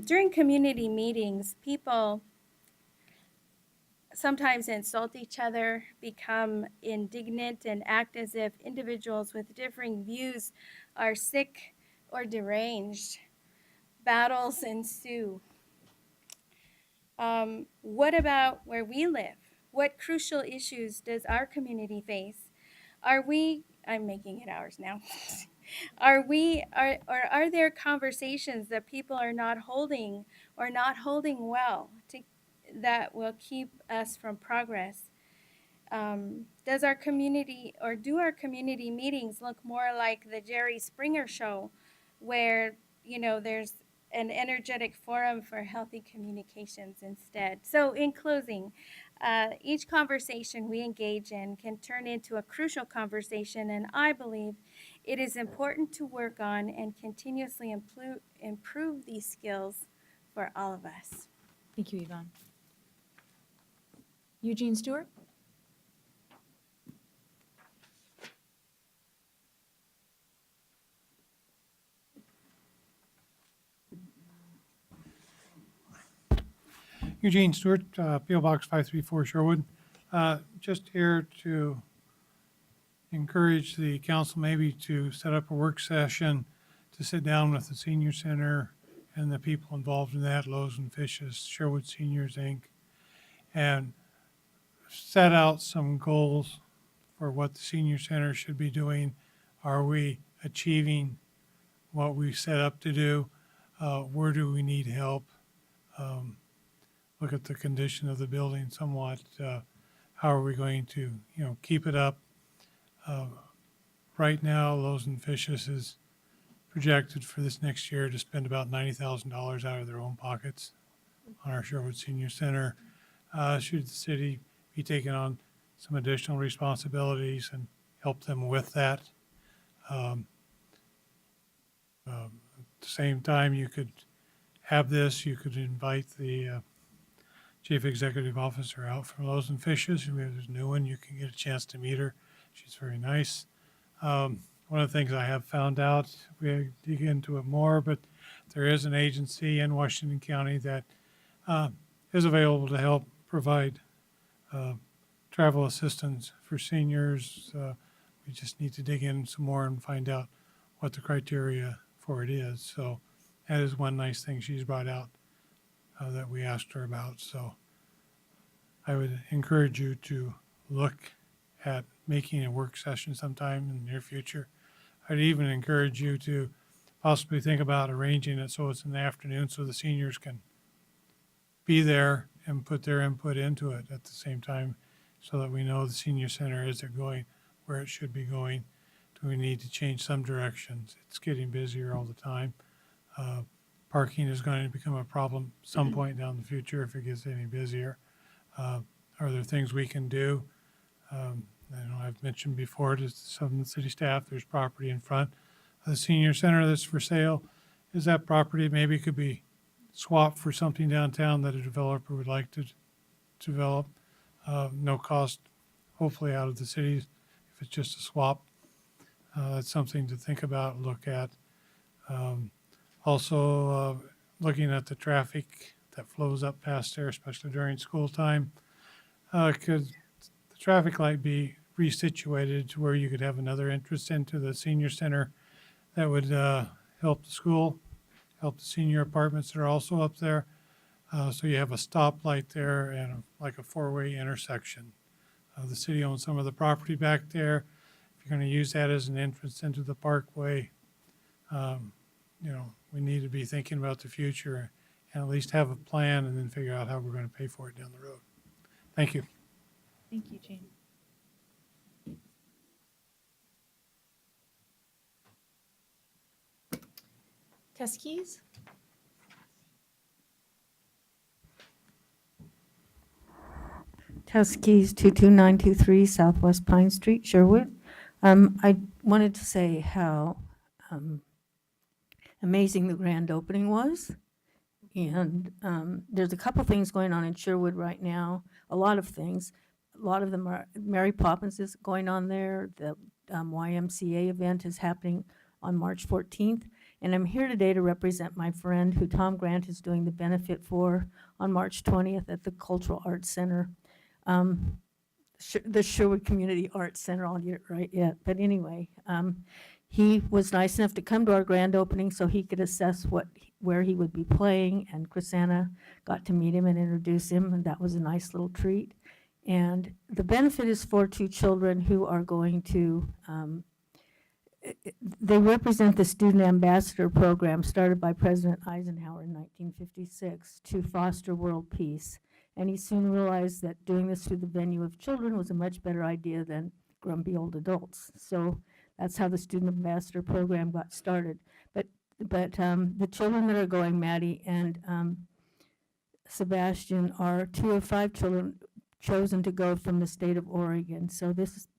During community meetings, people sometimes insult each other, become indignant, and act as if individuals with differing views are sick or deranged. Battles ensue. What about where we live? What crucial issues does our community face? I'm making it ours now. Are there conversations that people are not holding or not holding well that will keep us from progress? Do our community meetings look more like the Jerry Springer show, where there's an energetic forum for healthy communications instead? So in closing, each conversation we engage in can turn into a crucial conversation, and I believe it is important to work on and continuously improve these skills for all of us.
Thank you, Yvonne. Eugene Stewart?
Eugene Stewart, P.O. Box 534 Sherwood. Just here to encourage the council maybe to set up a work session to sit down with the senior center and the people involved in that, Loaves and Fishes, Sherwood Seniors Inc., and set out some goals for what the senior center should be doing. Are we achieving what we set up to do? Where do we need help? Look at the condition of the building somewhat. How are we going to, keep it up? Right now, Loaves and Fishes is projected for this next year to spend about $90,000 out of their own pockets on our Sherwood Senior Center. Should the city be taking on some additional responsibilities and help them with that? At the same time, you could have this, you could invite the Chief Executive Officer out from Loaves and Fishes. There's a new one. You can get a chance to meet her. She's very nice. One of the things I have found out, we dig into it more, but there is an agency in Washington County that is available to help provide travel assistance for seniors. We just need to dig in some more and find out what the criteria for it is. So that is one nice thing she's brought out that we asked her about. So I would encourage you to look at making a work session sometime in the near future. I'd even encourage you to possibly think about arranging it so it's in the afternoon so the seniors can be there and put their input into it at the same time so that we know the senior center is going where it should be going. Do we need to change some directions? It's getting busier all the time. Parking is going to become a problem some point down the future if it gets any busier. Are there things we can do? I've mentioned before to some of the city staff, there's property in front of the senior center that's for sale. Is that property maybe could be swap for something downtown that a developer would like to develop. No cost, hopefully out of the city, if it's just a swap. That's something to think about, look at. Also, looking at the traffic that flows up past there, especially during school time. Could the traffic light be resituated to where you could have another entrance into the senior center that would help the school, help the senior apartments that are also up there? So you have a stoplight there and like a four-way intersection. The city owns some of the property back there. If you're going to use that as an entrance into the parkway, we need to be thinking about the future and at least have a plan and then figure out how we're going to pay for it down the road. Thank you.
Thank you, Gene. Test keys?
Test keys 22923 Southwest Pine Street, Sherwood. I wanted to say how amazing the grand opening was. And there's a couple things going on in Sherwood right now, a lot of things. A lot of them are, Mary Poppins is going on there. The YMCA event is happening on March 14th. And I'm here today to represent my friend who Tom Grant is doing the benefit for on March 20th at the Cultural Arts Center. The Sherwood Community Arts Center, I'll get it right yet. But anyway, he was nice enough to come to our grand opening so he could assess where he would be playing, and Chrisanna got to meet him and introduce him, and that was a nice little treat. And the benefit is for two children who are going to, they represent the Student Ambassador Program started by President Eisenhower in 1956 to foster world peace. And he soon realized that doing this through the venue of children was a much better idea than grumpy old adults. So that's how the Student Ambassador Program got started. But the children that are going, Maddie and Sebastian, are 2 of 5 children chosen to go from the state of Oregon. So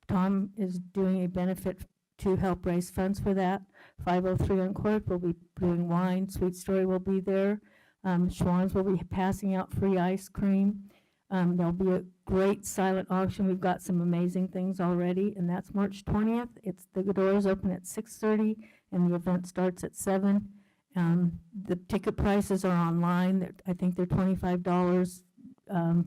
Tom is doing a benefit to help raise funds for that. 503 Uncorked will be doing wine. Sweet Story will be there. Schwann's will be passing out free ice cream. There'll be a great silent auction. We've got some amazing things already, and that's March 20th. The doors open at 6:30, and the event starts at 7. The ticket prices are online. I think they're $25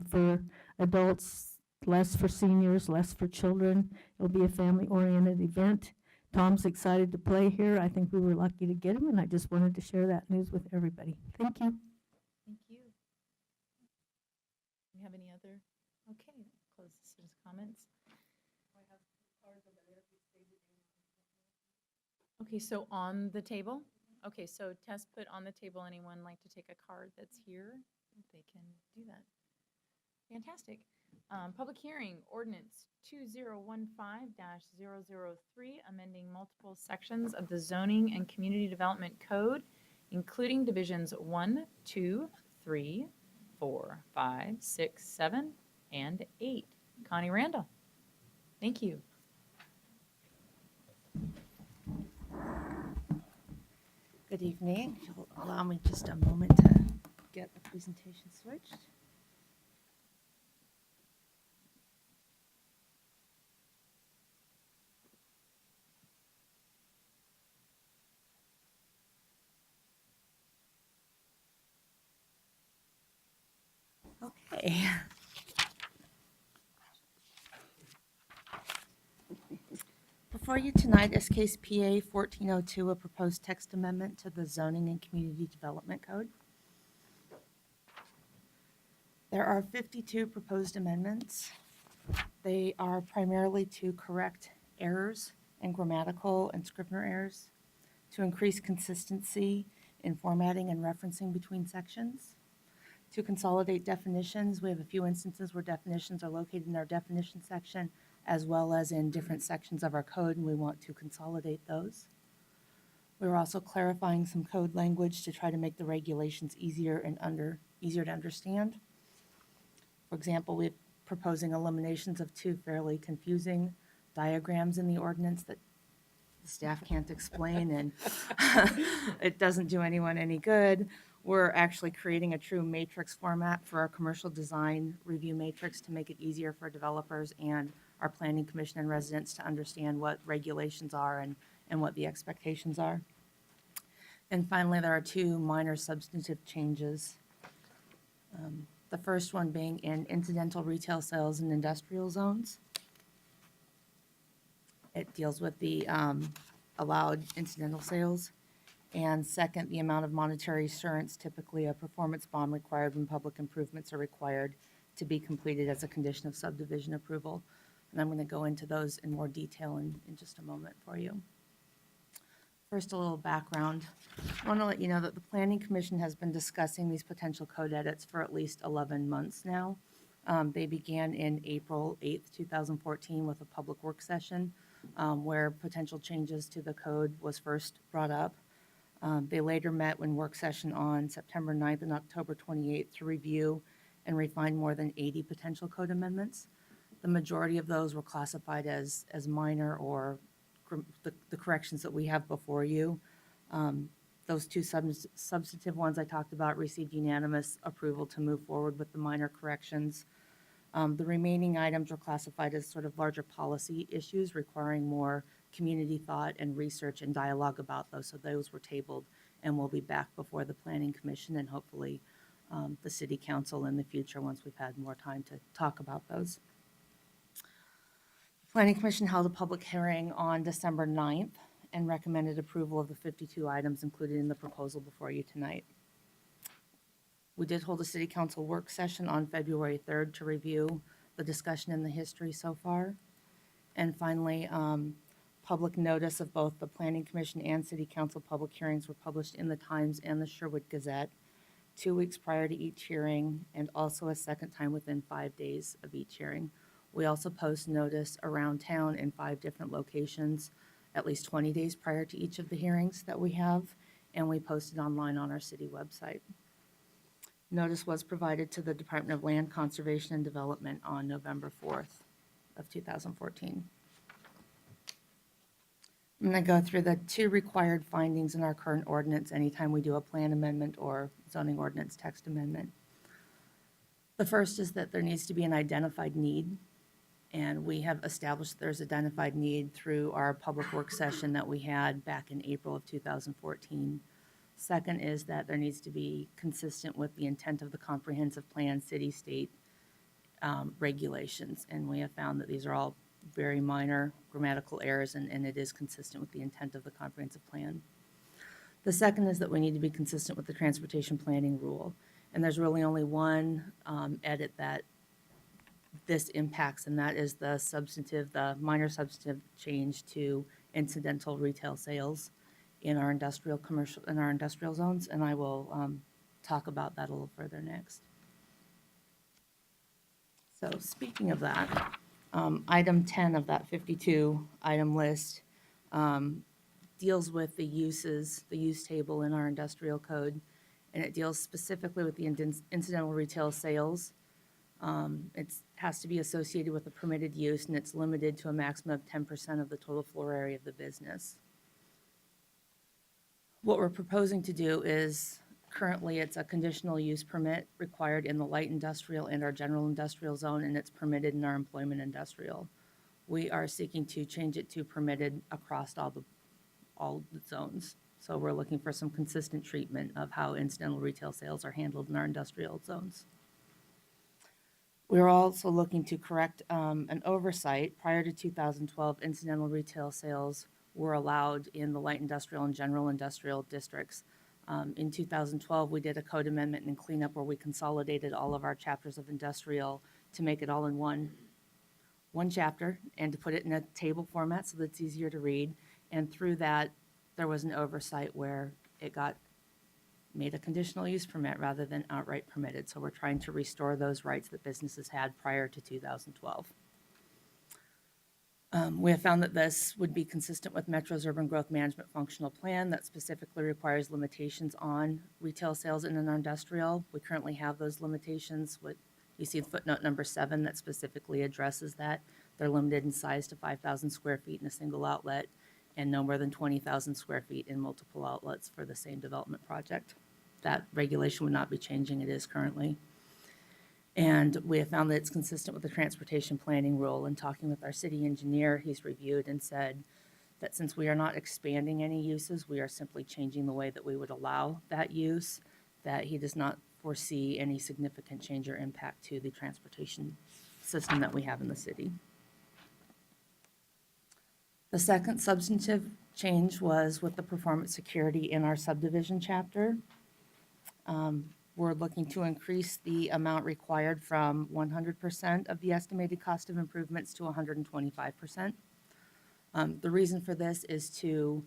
for adults, less for seniors, less for children. It'll be a family-oriented event. Tom's excited to play here. I think we were lucky to get him, and I just wanted to share that news with everybody. Thank you.
Thank you. Do you have any other? Okay, close the citizens' comments. Okay, so on the table? Okay, so Tess put on the table, anyone like to take a card that's here? They can do that. Fantastic. Public hearing, ordinance 2015-003, amending multiple sections of the Zoning and Community Development Code, including divisions 1, 2, 3, 4, 5, 6, 7, and 8. Connie Randall. Thank you.
Good evening. If you'll allow me just a moment to get the presentation switched. Okay. Before you tonight is case PA 1402, a proposed text amendment to the Zoning and Community Development Code. There are 52 proposed amendments. They are primarily to correct errors and grammatical and Scrivener errors, to increase consistency in formatting and referencing between sections, to consolidate definitions. We have a few instances where definitions are located in our definition section as well as in different sections of our code, and we want to consolidate those. We're also clarifying some code language to try to make the regulations easier to understand. For example, we're proposing eliminations of 2 fairly confusing diagrams in the ordinance that the staff can't explain, and it doesn't do anyone any good. We're actually creating a true matrix format for our commercial design review matrix to make it easier for developers and our planning commission and residents to understand what regulations are and what the expectations are. And finally, there are two minor substantive changes. The first one being in incidental retail sales in industrial zones. It deals with the allowed incidental sales. And second, the amount of monetary assurance, typically a performance bond required when public improvements are required to be completed as a condition of subdivision approval. And I'm going to go into those in more detail in just a moment for you. First, a little background. I want to let you know that the Planning Commission has been discussing these potential code edits for at least 11 months now. They began in April 8th, 2014 with a public work session where potential changes to the code was first brought up. They later met in work session on September 9th and October 28th to review and refine more than 80 potential code amendments. The majority of those were classified as minor or the corrections that we have before you. Those two substantive ones I talked about received unanimous approval to move forward with the minor corrections. The remaining items were classified as sort of larger policy issues requiring more community thought and research and dialogue about those. So those were tabled and will be back before the Planning Commission and hopefully the City Council in the future once we've had more time to talk about those. The Planning Commission held a public hearing on December 9th and recommended approval of the 52 items included in the proposal before you tonight. We did hold a City Council work session on February 3rd to review the discussion and the history so far. And finally, public notice of both the Planning Commission and City Council public hearings were published in the Times and the Sherwood Gazette 2 weeks prior to each hearing, and also a second time within 5 days of each hearing. We also post notice around town in 5 different locations, at least 20 days prior to each of the hearings that we have, and we post it online on our city website. Notice was provided to the Department of Land Conservation and Development on November 4th of 2014. I'm going to go through the 2 required findings in our current ordinance anytime we do a plan amendment or zoning ordinance text amendment. The first is that there needs to be an identified need, and we have established there's identified need through our public work session that we had back in April of 2014. Second is that there needs to be consistent with the intent of the comprehensive plan, city-state regulations, and we have found that these are all very minor grammatical errors, and it is consistent with the intent of the comprehensive plan. The second is that we need to be consistent with the transportation planning rule, and there's really only one edit that this impacts, and that is the minor substantive change to incidental retail sales in our industrial zones, and I will talk about that a little further next. So speaking of that, item 10 of that 52 item list deals with the use table in our industrial code, and it deals specifically with the incidental retail sales. It has to be associated with a permitted use, and it's limited to a maximum of 10% of the total floor area of the business. What we're proposing to do is, currently it's a conditional use permit required in the light industrial and our general industrial zone, and it's permitted in our employment industrial. We are seeking to change it to permitted across all the zones. So we're looking for some consistent treatment of how incidental retail sales are handled in our industrial zones. We're also looking to correct an oversight. Prior to 2012, incidental retail sales were allowed in the light industrial and general industrial districts. In 2012, we did a code amendment and cleanup where we consolidated all of our chapters of industrial to make it all in one chapter and to put it in a table format so that it's easier to read. And through that, there was an oversight where it got made a conditional use permit rather than outright permitted. So we're trying to restore those rights that businesses had prior to 2012. We have found that this would be consistent with Metro's Urban Growth Management Functional Plan that specifically requires limitations on retail sales in an industrial. We currently have those limitations. What you see in footnote number 7 that specifically addresses that. They're limited in size to 5,000 square feet in a single outlet and no more than 20,000 square feet in multiple outlets for the same development project. that regulation would not be changing. It is currently. And we have found that it's consistent with the transportation planning rule. And talking with our city engineer, he's reviewed and said that since we are not expanding any uses, we are simply changing the way that we would allow that use, that he does not foresee any significant change or impact to the transportation system that we have in the city. The second substantive change was with the performance security in our subdivision chapter. We're looking to increase the amount required from 100% of the estimated cost of improvements to 125%. The reason for this is to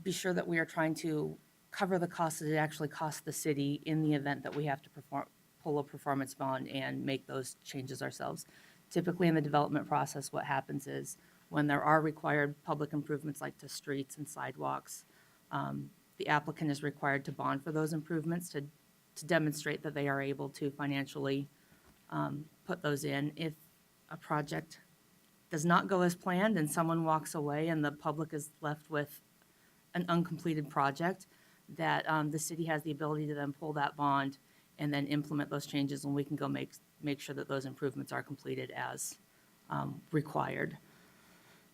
be sure that we are trying to cover the costs that it actually costs the city in the event that we have to pull a performance bond and make those changes ourselves. Typically in the development process, what happens is when there are required public improvements like to streets and sidewalks, the applicant is required to bond for those improvements to demonstrate that they are able to financially put those in. If a project does not go as planned and someone walks away and the public is left with an uncompleted project, that the city has the ability to then pull that bond and then implement those changes, and we can go make sure that those improvements are completed as required.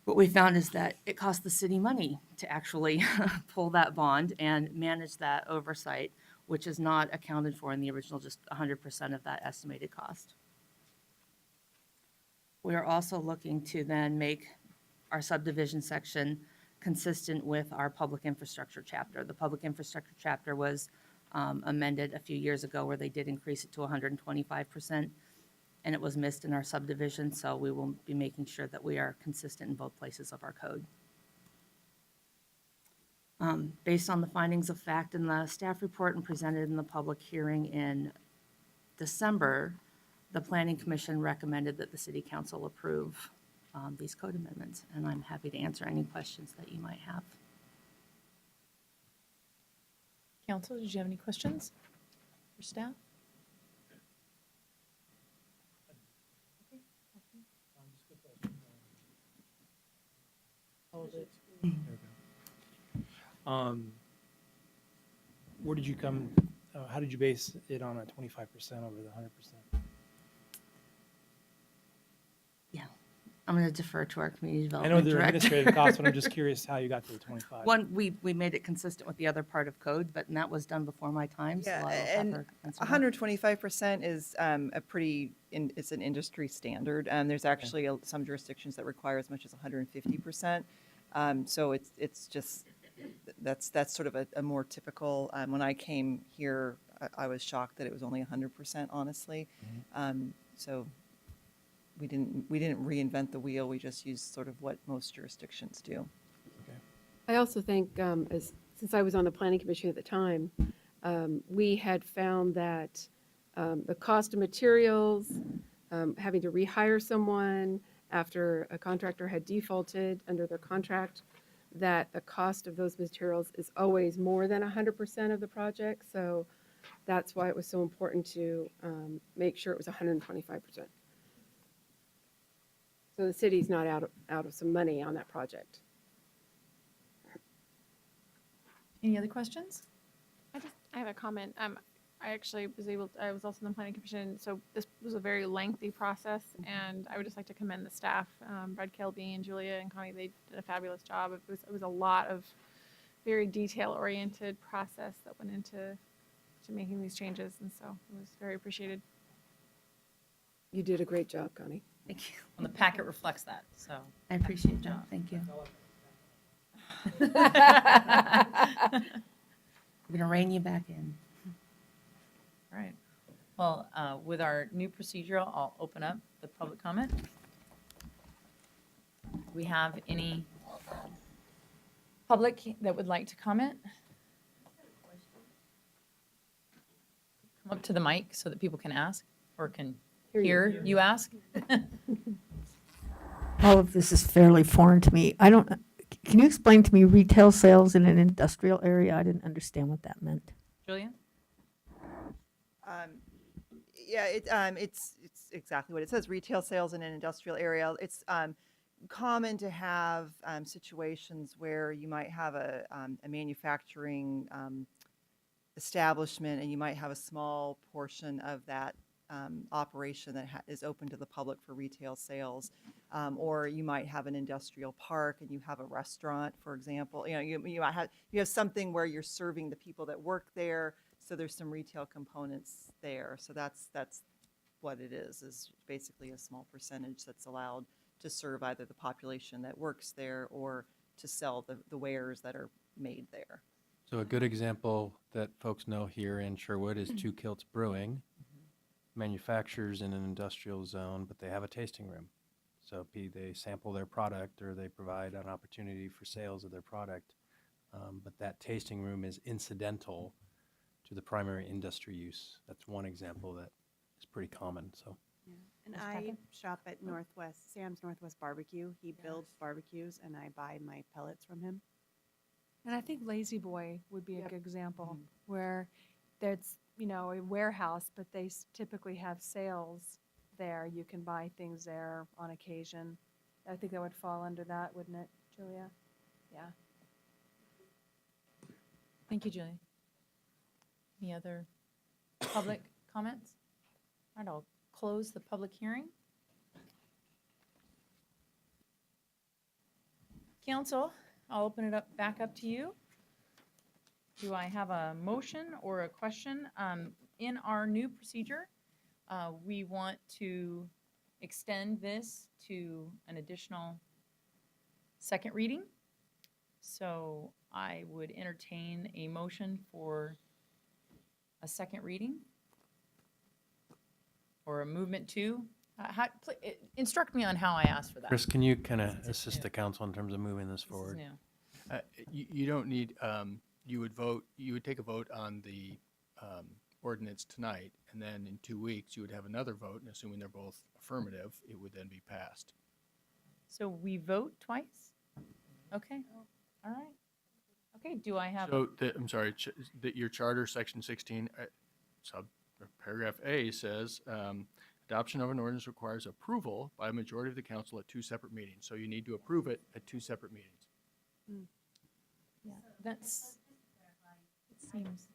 What we found is that it costs the city money to actually pull that bond and manage that oversight, which is not accounted for in the original, just 100% of that estimated cost. We are also looking to then make our subdivision section consistent with our public infrastructure chapter. The public infrastructure chapter was amended a few years ago where they did increase it to 125%, and it was missed in our subdivision, so we will be making sure that we are consistent in both places of our code. Based on the findings of fact in the staff report and presented in the public hearing in December, the Planning Commission recommended that the City Council approve these code amendments, and I'm happy to answer any questions that you might have.
Council, did you have any questions for staff?
Hold it.
Where did you come, how did you base it on a 25% over the 100%?
Yeah, I'm going to defer to our community
I
development
know there are
director.
administrative costs, but I'm just curious how you got to the 25.
One, we made it consistent with the other part of code, but that was done before my time, so
Yeah,
I'll have
and
her answer that.
125% is a pretty, it's an industry standard. There's actually some jurisdictions that require as much as 150%. So it's just, that's sort of a more typical, when I came here, I was shocked that it was only 100%, honestly. So we didn't reinvent the wheel, we just used sort of what most jurisdictions do.
I also think, since I was on the Planning Commission at the time, we had found that the cost of materials, having to rehire someone after a contractor had defaulted under their contract, that the cost of those materials is always more than 100% of the project. So that's why it was so important to make sure it was 125%. So the city's not out of some money on that project.
Any other questions?
I have a comment. I was also in the Planning Commission, so this was a very lengthy process, and I would just like to commend the staff, Brad Kelby and Julia and Connie. They did a fabulous job. It was a lot of very detail-oriented process that went into making these changes, and so it was very appreciated.
You did a great job, Connie.
Thank you.
And the packet reflects that, so.
I appreciate that, thank you. I'm gonna rein you back in.
All right. Well, with our new procedure, I'll open up the public comment. Do we have any public that would like to comment? Come up to the mic so that people can ask or can hear you ask.
All of this is fairly foreign to me. Can you explain to me retail sales in an industrial area? I didn't understand what that meant.
Julia?
Yeah, it's exactly what it says, retail sales in an industrial area. It's common to have situations where you might have a manufacturing establishment, and you might have a small portion of that operation that is open to the public for retail sales. Or you might have an industrial park and you have a restaurant, for example. You know, you might have, you have something where you're serving the people that work there, so there's some retail components there. So that's what it is basically a small percentage that's allowed to serve either the population that works there or to sell the wares that are made there.
So a good example that folks know here in Sherwood is Two Kilts Brewing. Manufactures in an industrial zone, but they have a tasting room. So they sample their product or they provide an opportunity for sales of their product. But that tasting room is incidental to the primary industry use. That's one example that is pretty common, so.
And
Ms.
I
Packard?
shop at Sam's Northwest Barbecue. He builds barbecues and I buy my pellets from him.
And I think Lazy Boy would be a good example
Mhm.
where there's, you know, a warehouse, but they typically have sales there. You can buy things there on occasion. I think that would fall under that, wouldn't it, Julia? Yeah.
Thank you, Julie. Any other public comments? All right, I'll close the public hearing. Council, I'll open it up back up to you. Do I have a motion or a question? In our new procedure, we want to extend this to an additional second reading. So I would entertain a motion for a second reading or a movement to. Instruct me on how I ask for that.
Chris, can you kind of assist the council in terms of moving this
This is
forward?
new.
You don't need, you would take a vote on the ordinance tonight, and then in 2 weeks, you would have another vote, and assuming they're both affirmative, it would then be passed.
So we vote twice? Okay, all right. Okay, do I have?
So, I'm sorry, your charter, section 16, paragraph A says, adoption of an ordinance requires approval by a majority of the council at 2 separate meetings. So you need to approve it at 2 separate meetings.
Yeah, that's, it seems.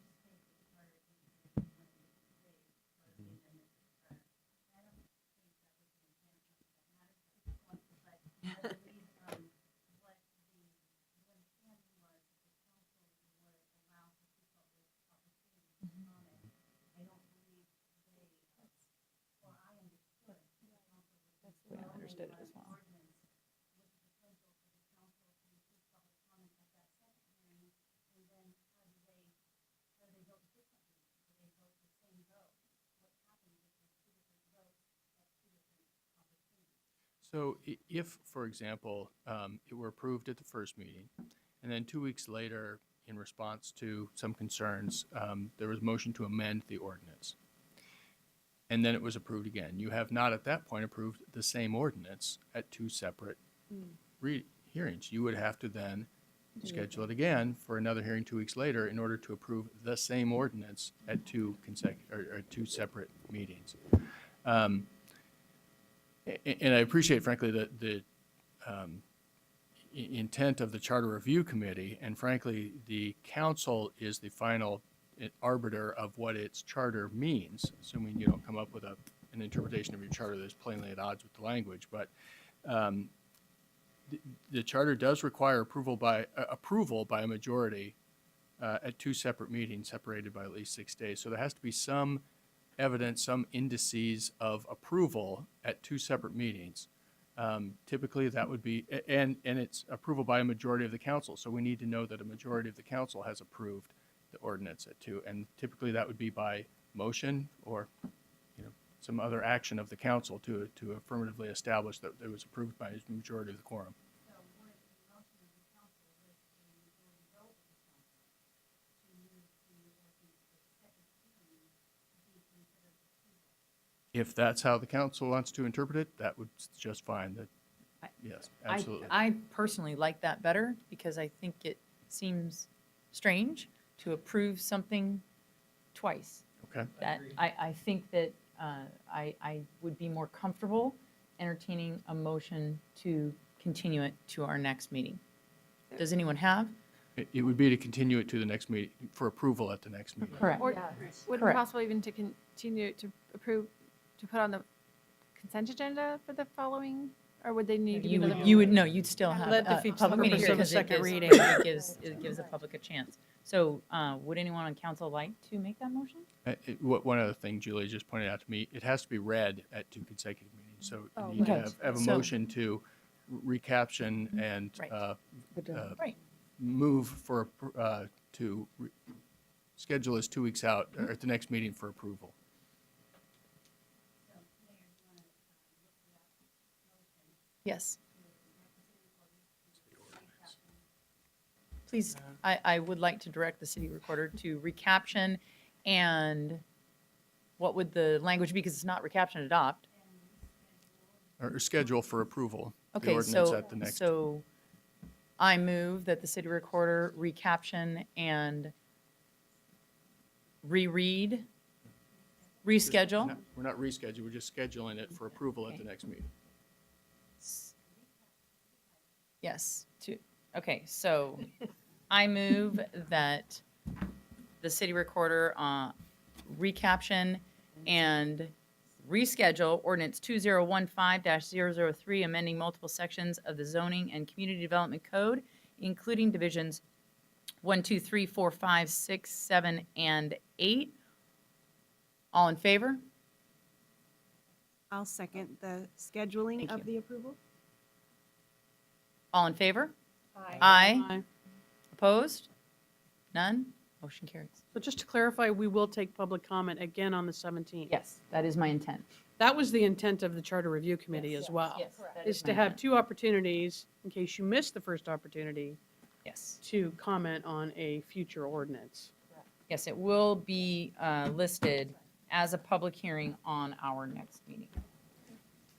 That's the way I understood it as well.
So if, for example, it were approved at the first meeting, and then 2 weeks later, in response to some concerns, there was a motion to amend the ordinance, and then it was approved again, you have not at that point approved the same ordinance at 2 separate hearings. You would have to then schedule it again for another hearing 2 weeks later in order to approve the same ordinance at 2 separate meetings. And I appreciate, frankly, the intent of the Charter Review Committee, and frankly, the council is the final arbiter of what its charter means, assuming you don't come up with an interpretation of your charter that's plainly at odds with the language. But the charter does require approval by a majority at 2 separate meetings, separated by at least 6 days. So there has to be some evidence, some indices of approval at 2 separate meetings. Typically, that would be, and it's approval by a majority of the council. So we need to know that a majority of the council has approved the ordinance at 2. And typically, that would be by motion or, some other action of the council to affirmatively establish that it was approved by a majority of the quorum. If that's how the council wants to interpret it, that would just fine. Yes, absolutely.
I personally like that better because I think it seems strange to approve something twice.
Okay.
That I think that I would be more comfortable entertaining a motion to continue it to our next meeting. Does anyone have
It would be to continue it to the next meeting, for approval at the next meeting.
Correct.
Or would it be
Correct.
possible even to continue to approve, to put on the consent agenda for the following, or would they need to be another?
No, you'd still have
That
a
defeats the
public meeting
purpose of a
because it
second
gives,
reading.
it gives the public a chance. So, would anyone on council like to make that motion?
One other thing Julia just pointed out to me, it has to be read at 2 consecutive meetings. So
Oh,
you need to
okay.
have a
So-
motion to recaption and
Right. Right.
move for, schedule is 2 weeks out, or at the next meeting for approval.
Yes. Please, I would like to direct the city recorder to recaption, and what would the language be, because it's not recaption, adopt.
Or schedule for approval. The
Okay,
ordinance
so,
at the next.
so I move that the city recorder recaption and reread, reschedule.
We're not rescheduling, we're just scheduling it for approval at the next meeting.
Yes, okay, so I move that the city recorder recaption and reschedule ordinance 2015-003, amending multiple sections of the zoning and community development code, including divisions 1, 2, 3, 4, 5, 6, 7, and 8. All in favor?
I'll second the scheduling of the approval.
All in favor?
Aye.
Aye. Opposed? None? Motion carries.
So just to clarify, we will take public comment again on the 17th.
Yes, that is my intent.
That was the intent of the Charter Review Committee as well.
Yes, that
Is
is
to
my
have
intent.
2 opportunities, in case you missed the first opportunity,
Yes.
to comment on a future ordinance.
Yes, it will be listed as a public hearing on our next meeting.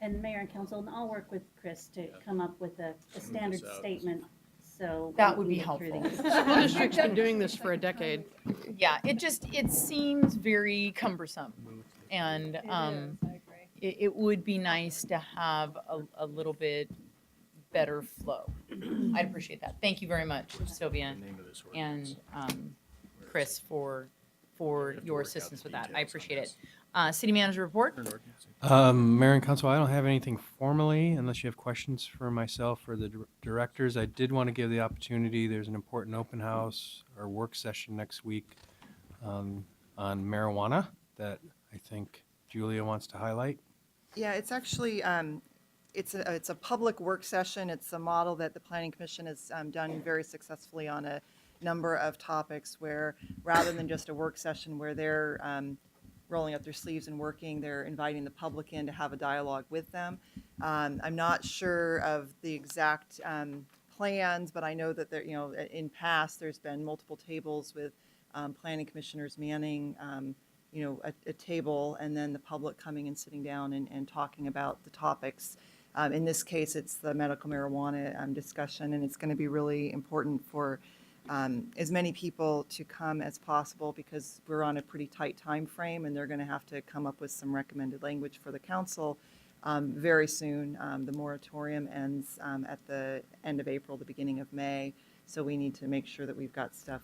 And Mayor and Council, and I'll work with Chris to come up with a standard
out.
statement, so.
That
we
would be
can get through
helpful.
these.
School district's been doing this for a decade.
Yeah, it seems very cumbersome. And it would be nice to have a little bit better flow. I'd appreciate that. Thank you very much, Sylvia and Chris, for your assistance with that. I appreciate it. City manager report?
Mayor and council, I don't have anything formally unless you have questions for myself or the directors. I did want to give the opportunity, there's an important open house or work session next week on marijuana that I think Julia wants to highlight.
Yeah, it's actually, it's a public work session. It's a model that the Planning Commission has done very successfully on a number of topics where, rather than just a work session where they're rolling up their sleeves and working, they're inviting the public in to have a dialogue with them. I'm not sure of the exact plans, but I know that there, in past, there's been multiple tables with planning commissioners manning a table, and then the public coming and sitting down and talking about the topics. In this case, it's the medical marijuana discussion, and it's going to be really important for as many people to come as possible because we're on a pretty tight time frame, and they're going to have to come up with some recommended language for the council very soon. The moratorium ends at the end of April, the beginning of May, so we need to make sure that we've got stuff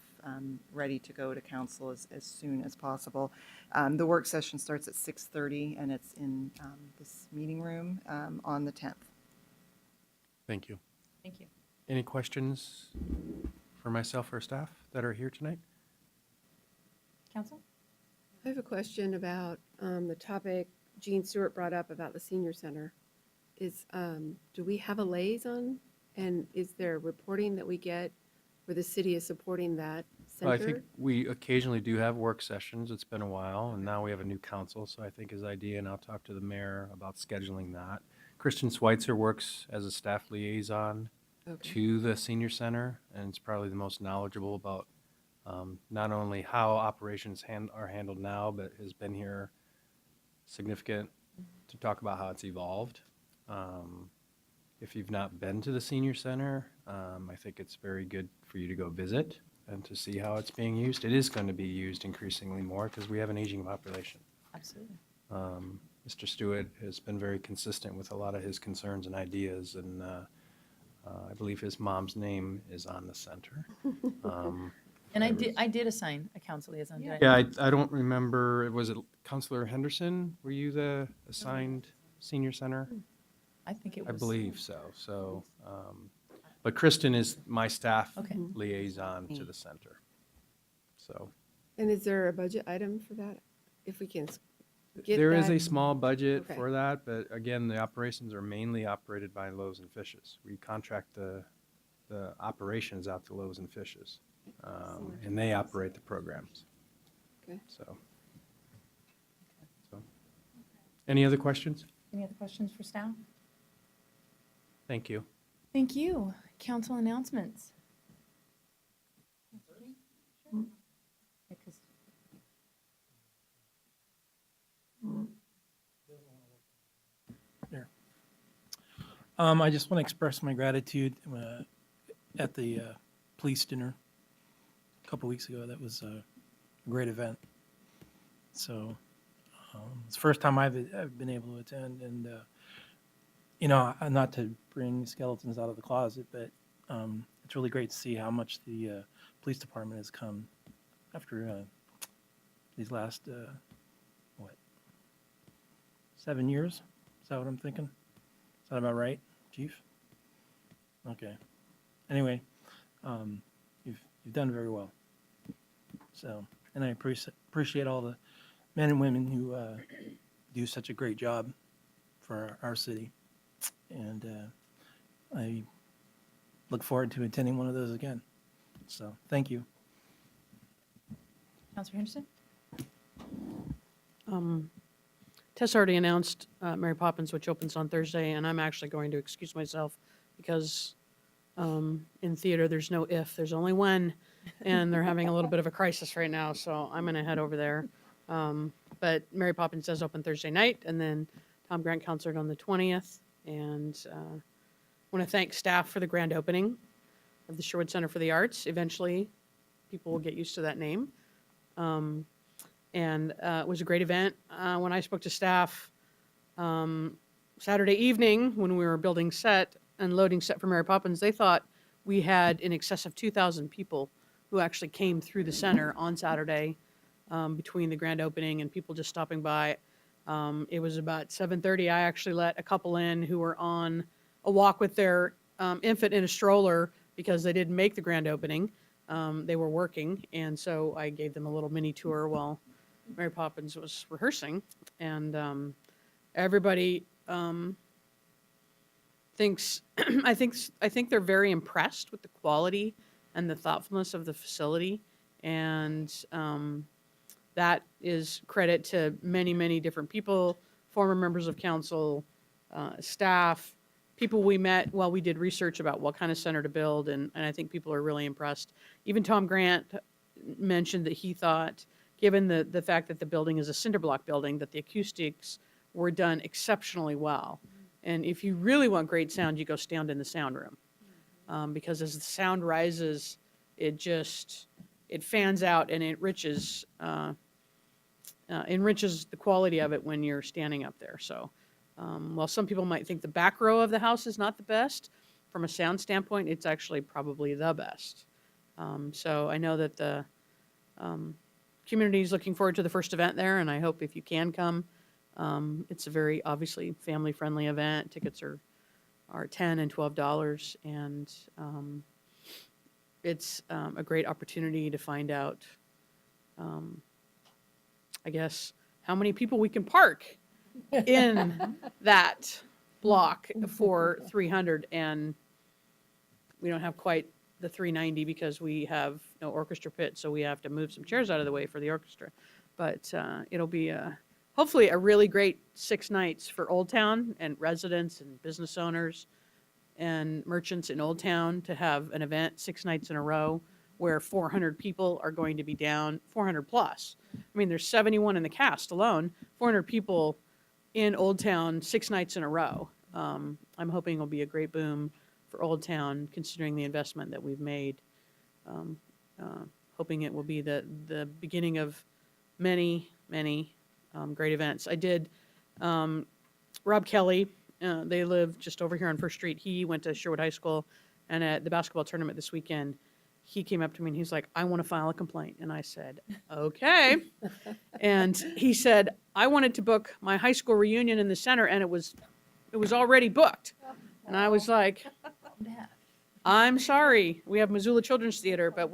ready to go to council as soon as possible. The work session starts at 6:30, and it's in this meeting room on the 10th.
Thank you.
Thank you.
Any questions for myself or staff that are here tonight?
Council?
I have a question about the topic Gene Stewart brought up about the senior center. Do we have a liaison? And is there reporting that we get where the city is supporting that center?
Well, I think we occasionally do have work sessions. It's been a while, and now we have a new council, so I think his idea, and I'll talk to the mayor about scheduling that. Christian Schweitzer works as a staff liaison to the senior center, and it's probably the most knowledgeable about not only how operations are handled now, but has been here significant to talk about how it's evolved. If you've not been to the senior center, I think it's very good for you to go visit and to see how it's being used. It is going to be used increasingly more because we have an aging population.
Absolutely.
Mr. Stewart has been very consistent with a lot of his concerns and ideas, and I believe his mom's name is on the center.
And I did assign a council liaison, did I?
Yeah, I don't remember, was it Counselor Henderson? Were you the assigned senior center?
I think it
I
was.
believe so. So, but Kristen is my staff
Okay.
liaison to the center. So
And is there a budget item for that? If we can get
there is
that-
a small budget
Okay.
for that, but again, the operations are mainly operated by Loaves and Fishes. We contract the operations out to Loaves and Fishes, and they operate the programs.
Okay.
So, any other questions?
Any other questions for staff?
Thank you.
Thank you. Council announcements.
I just want to express my gratitude at the police dinner a couple weeks ago. That was a great event. So it's the first time I've been able to attend, and not to bring skeletons out of the closet, but it's really great to see how much the police department has come after these last 7 years. Is that what I'm thinking? Is that about right, Chief? Okay. Anyway, you've done very well. So, and I appreciate all the men and women who do such a great job for our city. And I look forward to attending one of those again. So, thank you.
Councilor Henderson?
Tess already announced Mary Poppins, which opens on Thursday, and I'm actually going to excuse myself because in theater, there's no if, there's only when, and they're having a little bit of a crisis right now, so I'm going to head over there. But Mary Poppins does open Thursday night, and then Tom Grant concert on the 20th, and I want to thank staff for the grand opening of the Sherwood Center for the Arts. Eventually, people will get used to that name. And it was a great event. When I spoke to staff Saturday evening, when we were building set and loading set for Mary Poppins, they thought we had in excess of 2,000 people who actually came through the center on Saturday between the grand opening and people just stopping by. It was about 7:30. I actually let a couple in who were on a walk with their infant in a stroller because they didn't make the grand opening. They were working, and so I gave them a little mini tour while Mary Poppins was rehearsing, and everybody thinks I think they're very impressed with the quality and the thoughtfulness of the facility, and that is credit to many different people, former members of council, staff, people we met while we did research about what kind of center to build, and I think people are really impressed. Even Tom Grant mentioned that he thought, given the fact that the building is a cinder block building, that the acoustics were done exceptionally well. And if you really want great sound, you go stand in the sound room. Because as the sound rises, it fans out and it enriches the quality of it when you're standing up there. So while some people might think the back row of the house is not the best, from a sound standpoint, it's actually probably the best. So I know that the community is looking forward to the first event there, and I hope if you can come. It's a very obviously family-friendly event. Tickets are $10 and $12, and it's a great opportunity to find out, I guess, how many people we can park in that block for 300, and we don't have quite the 390 because we have no orchestra pit, so we have to move some chairs out of the way for the orchestra. But it'll be hopefully a really great 6 nights for Old Town and residents and business owners and merchants in Old Town to have an event 6 nights in a row where 400 people are going to be down, 400 plus. I mean, there's 71 in the cast alone, 400 people in Old Town 6 nights in a row. I'm hoping it'll be a great boom for Old Town, considering the investment that we've made. Hoping it will be the beginning of many great events. I did, Rob Kelly they live just over here on First Street. He went to Sherwood High School, and at the basketball tournament this weekend, he came up to me and he's like, "I want to file a complaint." And I said, "Okay." And he said, "I wanted to book my high school reunion in the center, and it was already booked." And I was like, "I'm sorry, we have Missoula Children's Theater, but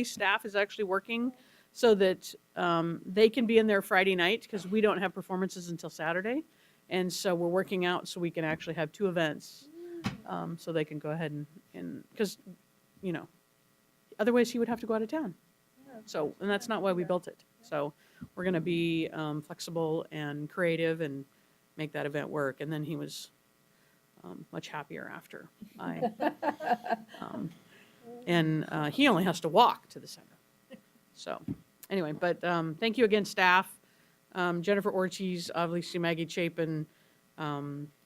staff is actually working so that they can be in there Friday night because we don't have performances until Saturday. And so we're working out so we can actually have 2 events so they can go ahead and because, you know, otherwise he would have to go out of town. So, and that's not why we built it. So we're going to be flexible and creative and make that event work." And then he was much happier after and he only has to walk to the center. So anyway, but thank you again, staff. Jennifer Ortiz, obviously Maggie Chapin,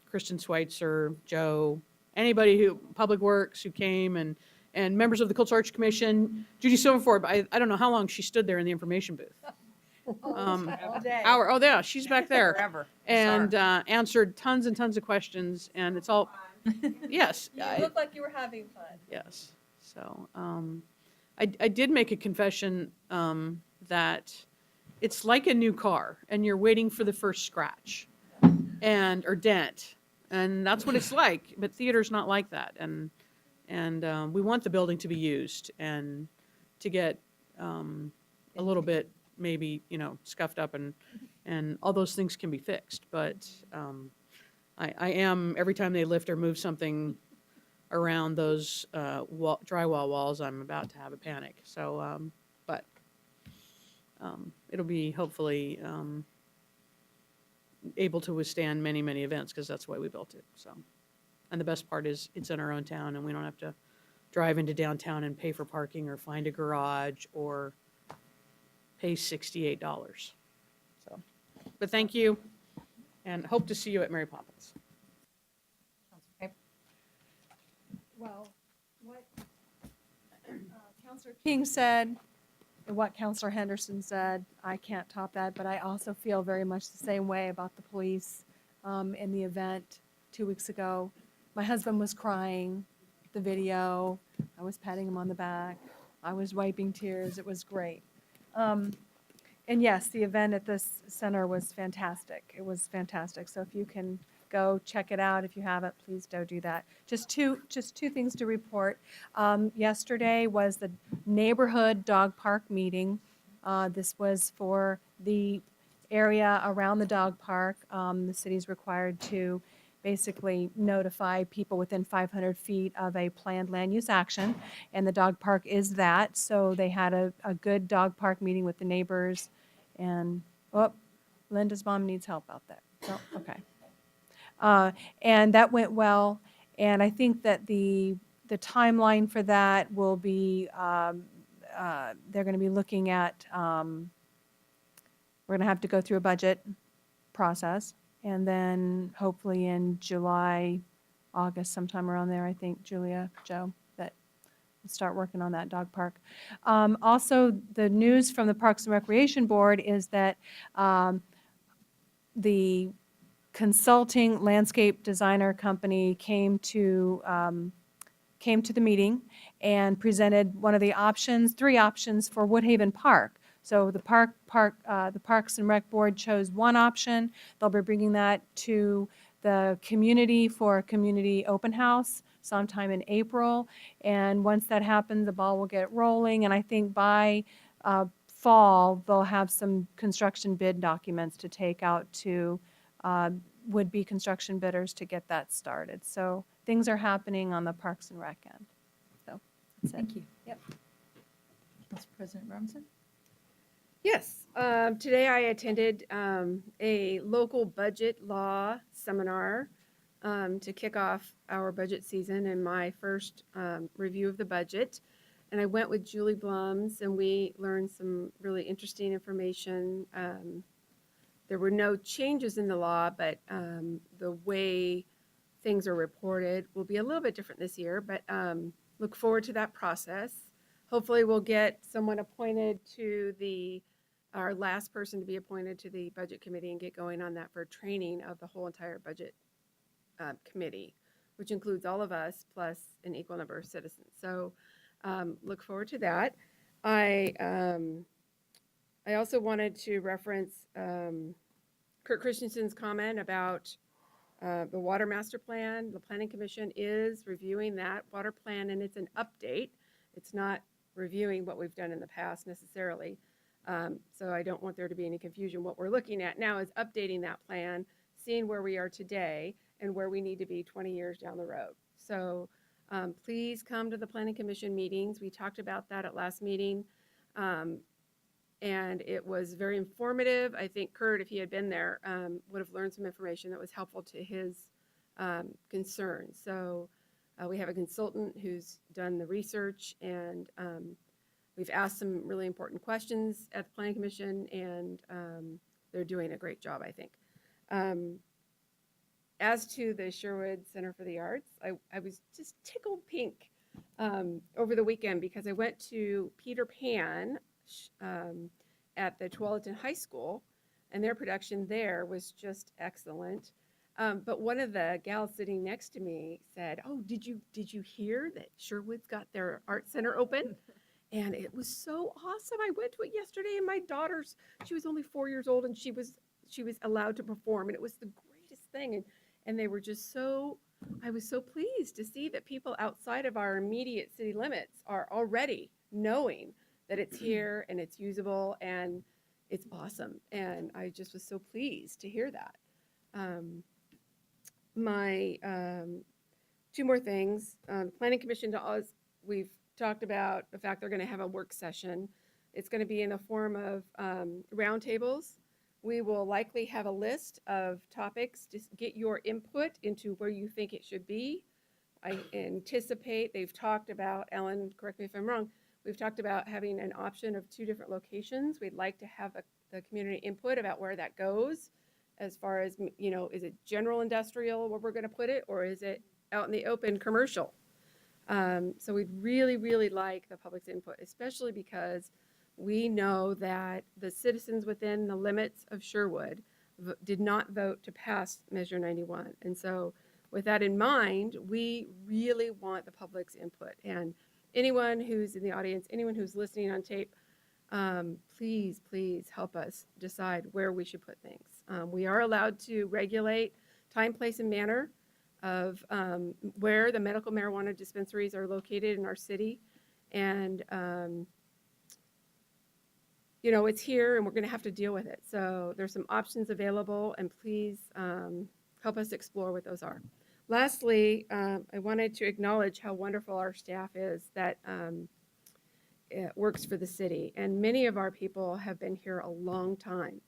Kristen Schweitzer, Joe, anybody who, Public Works who came and members of the Cultural Arts Commission, Judy Silverford, I don't know how long she stood there in the information booth. Oh yeah, she's back there.
Forever.
And answered tons and tons of questions, and it's all, yes.
You look like you were having fun.
Yes. So I did make a confession that it's like a new car, and you're waiting for the first scratch or dent, and that's what it's like. But theater's not like that, and we want the building to be used and to get a little bit maybe, you know, scuffed up, and all those things can be fixed. But I am, every time they lift or move something around those drywall walls, I'm about to have a panic. So, but it'll be hopefully able to withstand many, many events because that's why we built it. So, and the best part is it's in our own town and we don't have to drive into downtown and pay for parking or find a garage or pay $68. So, but thank you and hope to see you at Mary Poppins.
Well, what Counselor King said and what Counselor Henderson said, I can't top that, but I also feel very much the same way about the police in the event 2 weeks ago. My husband was crying, the video, I was patting him on the back, I was wiping tears, it was great. And yes, the event at this center was fantastic. It was fantastic. So if you can go check it out, if you haven't, please do that. Just two things to report. Yesterday was the neighborhood dog park meeting. This was for the area around the dog park. The city's required to basically notify people within 500 feet of a planned land use action, and the dog park is that. So they had a good dog park meeting with the neighbors, and Linda's mom needs help out there. So, okay. And that went well, and I think that the timeline for that will be, they're going to be looking at, we're going to have to go through a budget process, and then hopefully in July, August, sometime around there, I think, Julia, Joe, that we'll start working on that dog park. Also, the news from the Parks and Recreation Board is that the consulting landscape designer company came to the meeting and presented one of the options, 3 options for Woodhaven Park. So the Parks and Rec Board chose one option. They'll be bringing that to the community for a community open house sometime in April. And once that happens, the ball will get rolling. And I think by fall, they'll have some construction bid documents to take out to would-be construction bidders to get that started. So things are happening on the Parks and Rec end. So that's it.
Thank you.
Yep.
Council President Robinson?
Yes, today I attended a local budget law seminar to kick off our budget season and my first review of the budget. And I went with Julie Blums, and we learned some really interesting information. There were no changes in the law, but the way things are reported will be a little bit different this year, but look forward to that process. Hopefully we'll get someone appointed to our last person to be appointed to the budget committee and get going on that for training of the whole entire budget committee, which includes all of us plus an equal number of citizens. So look forward to that. I also wanted to reference Kurt Christensen's comment about the water master plan. The Planning Commission is reviewing that water plan, and it's an update. It's not reviewing what we've done in the past necessarily. So I don't want there to be any confusion. What we're looking at now is updating that plan, seeing where we are today and where we need to be 20 years down the road. So please come to the Planning Commission meetings. We talked about that at last meeting. And it was very informative. I think Kurt, if he had been there, would have learned some information that was helpful to his concerns. So we have a consultant who's done the research, and we've asked some really important questions at the Planning Commission, and they're doing a great job, I think. As to the Sherwood Center for the Arts, I was just tickled pink over the weekend because I went to Peter Pan at the Tualatin High School, and their production there was just excellent. But one of the gals sitting next to me said, "Oh, did you hear that Sherwood's got their art center open?" And it was so awesome. I went to it yesterday, and my daughter's, she was only 4 years old, and she was allowed to perform, and it was the greatest thing. And they were just so, I was so pleased to see that people outside of our immediate city limits are already knowing that it's here and it's usable and it's awesome. And I just was so pleased to hear that. My two more things. Planning Commission to us, we've talked about the fact they're going to have a work session. It's going to be in the form of roundtables. We will likely have a list of topics to get your input into where you think it should be. I anticipate they've talked about, Ellen, correct me if I'm wrong, we've talked about having an option of 2 different locations. We'd like to have the community input about where that goes, as far as, you know, is it general industrial where we're going to put it, or is it out in the open commercial? So we'd really, really like the public's input, especially because we know that the citizens within the limits of Sherwood did not vote to pass Measure 91. And so with that in mind, we really want the public's input. And anyone who's in the audience, anyone who's listening on tape, please, please help us decide where we should put things. We are allowed to regulate time, place, and manner of where the medical marijuana dispensaries are located in our city. And, you know, it's here and we're going to have to deal with it. So there's some options available, and please help us explore what those are. Lastly, I wanted to acknowledge how wonderful our staff is that works for the city. And many of our people have been here a long time.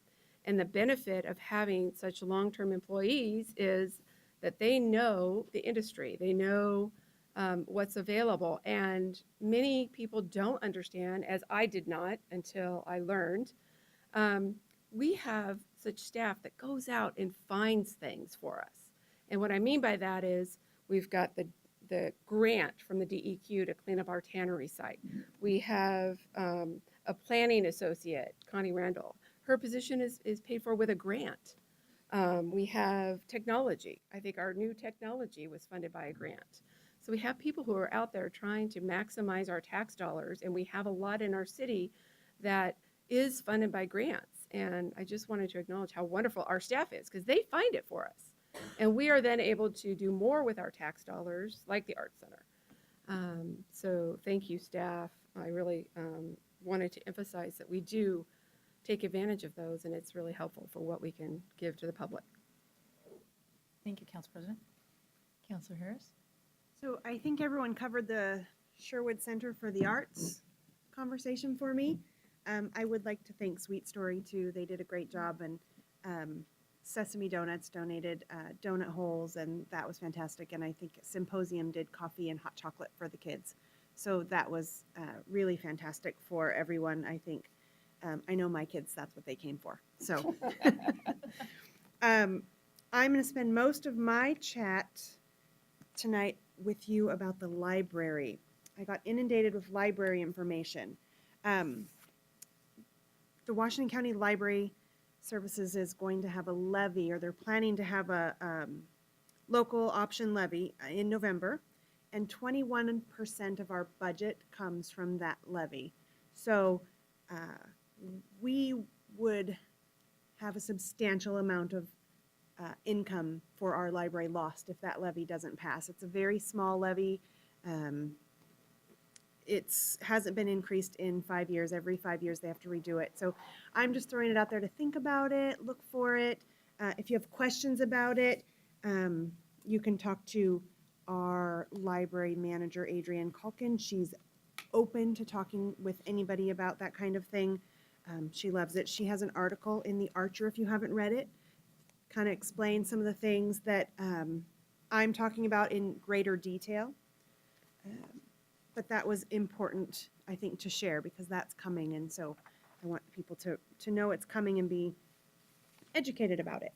And the benefit of having such long-term employees is that they know the industry. They know what's available. And many people don't understand, as I did not until I learned, we have such staff that goes out and finds things for us. And what I mean by that is we've got the grant from the DEQ to clean up our tannery site. We have a planning associate, Connie Randall. Her position is paid for with a grant. We have technology. I think our new technology was funded by a grant. So we have people who are out there trying to maximize our tax dollars, and we have a lot in our city that is funded by grants. And I just wanted to acknowledge how wonderful our staff is, because they find it for us. And we are then able to do more with our tax dollars, like the Arts Center. So thank you, staff. I really wanted to emphasize that we do take advantage of those, and it's really helpful for what we can give to the public.
Thank you, Council President. Councilor Harris?
So I think everyone covered the Sherwood Center for the Arts conversation for me. I would like to thank Sweet Story too. They did a great job, and Sesame Donuts donated donut holes, and that was fantastic. And I think Symposium did coffee and hot chocolate for the kids. So that was really fantastic for everyone, I think. I know my kids, that's what they came for. So I'm going to spend most of my chat tonight with you about the library. I got inundated with library information. The Washington County Library Services is going to have a levy, or they're planning to have a local option levy in November, and 21% of our budget comes from that levy. So we would have a substantial amount of income for our library lost if that levy doesn't pass. It's a very small levy. It hasn't been increased in 5 years. Every 5 years they have to redo it. So I'm just throwing it out there to think about it, look for it. If you have questions about it, you can talk to our library manager, Adrienne Culkin. She's open to talking with anybody about that kind of thing. She loves it. She has an article in The Archer, if you haven't read it, kind of explains some of the things that I'm talking about in greater detail. But that was important, I think, to share because that's coming, and so I want people to know it's coming and be educated about it.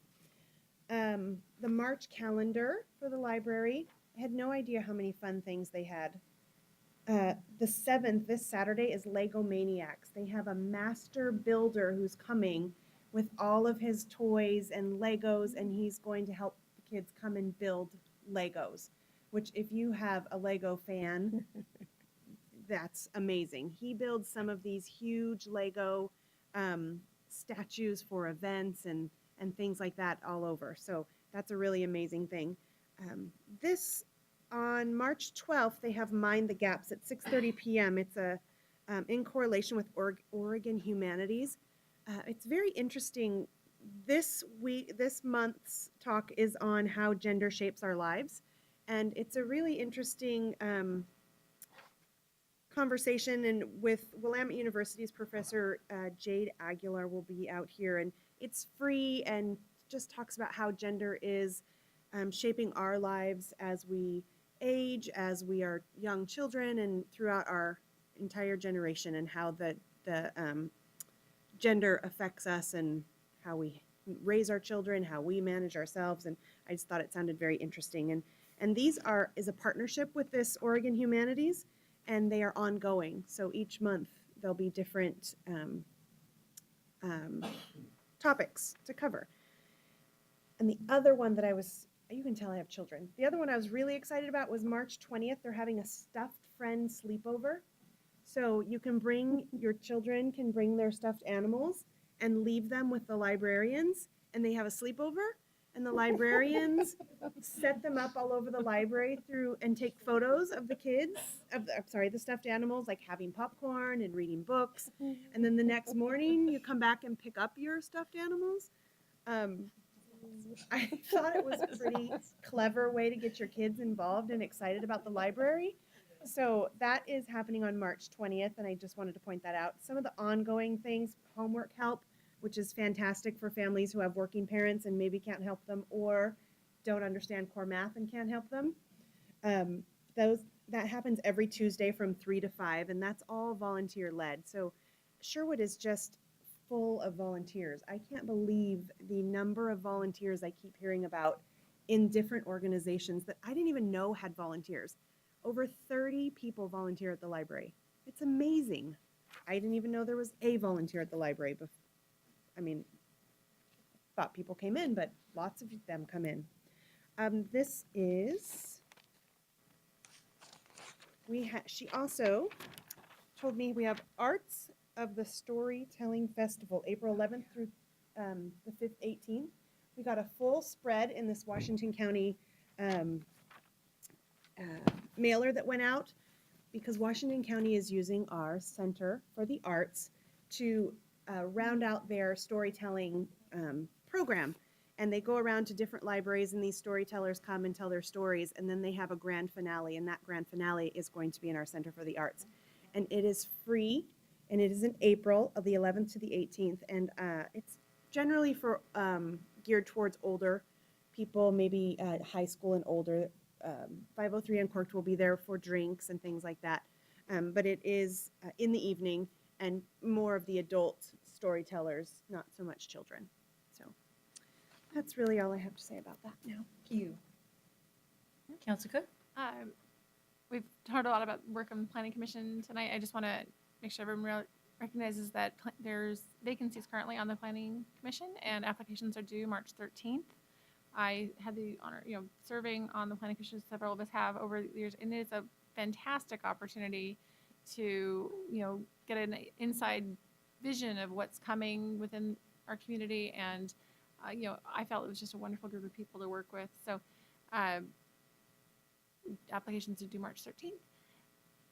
The March calendar for the library, I had no idea how many fun things they had. The 7th, this Saturday, is Lego Maniacs. They have a master builder who's coming with all of his toys and Legos, and he's going to help the kids come and build Legos, which if you have a Lego fan, that's amazing. He builds some of these huge Lego statues for events and things like that all over. So that's a really amazing thing. On March 12th, they have Mind the Gaps at 6:30 p.m. It's in correlation with Oregon Humanities. It's very interesting. This month's talk is on how gender shapes our lives. And it's a really interesting conversation, and with Willamette University's Professor Jade Aguilar will be out here, and it's free and just talks about how gender is shaping our lives as we age, as we are young children, and throughout our entire generation, and how the gender affects us and how we raise our children, how we manage ourselves, and I just thought it sounded very interesting. And these is a partnership with this Oregon Humanities, and they are ongoing. So each month there'll be different topics to cover. And the other one that you can tell I have children. The other one I was really excited about was March 20th. They're having a stuffed friend sleepover. So you can your children can bring their stuffed animals and leave them with the librarians, and they have a sleepover. And the librarians set them up all over the library and take photos of the kids, the stuffed animals, like having popcorn and reading books. And then the next morning, you come back and pick up your stuffed animals. I thought it was a pretty clever way to get your kids involved and excited about the library. So that is happening on March 20th, and I just wanted to point that out. Some of the ongoing things, homework help, which is fantastic for families who have working parents and maybe can't help them or don't understand core math and can't help them. That happens every Tuesday from 3 to 5, and that's all volunteer-led. So Sherwood is just full of volunteers. I can't believe the number of volunteers I keep hearing about in different organizations that I didn't even know had volunteers. Over 30 people volunteer at the library. It's amazing. I didn't even know there was a volunteer at the library before. Thought people came in, but lots of them come in. She also told me we have Arts of the Storytelling Festival, April 11th through the 5th, 18th. We got a full spread in this Washington County mailer that went out because Washington County is using our Center for the Arts to round out their storytelling program. And they go around to different libraries, and these storytellers come and tell their stories, and then they have a grand finale, and that grand finale is going to be in our Center for the Arts. And it is free, and it is in April of the 11th to the 18th, and it's generally for geared towards older people, maybe high school and older. 503 Uncorked will be there for drinks and things like that. But it is in the evening, and more of the adult storytellers, not so much children. So that's really all I have to say about that now.
Thank you. Council Cook?
We've heard a lot about work on the Planning Commission tonight. I just want to make sure everyone recognizes that there's vacancies currently on the Planning Commission, and applications are due March 13th I had the honor, serving on the planning commission, several of us have over the years, and it's a fantastic opportunity to, get an inside vision of what's coming within our community. And, I felt it was just a wonderful group of people to work with. So, applications are due March 13th.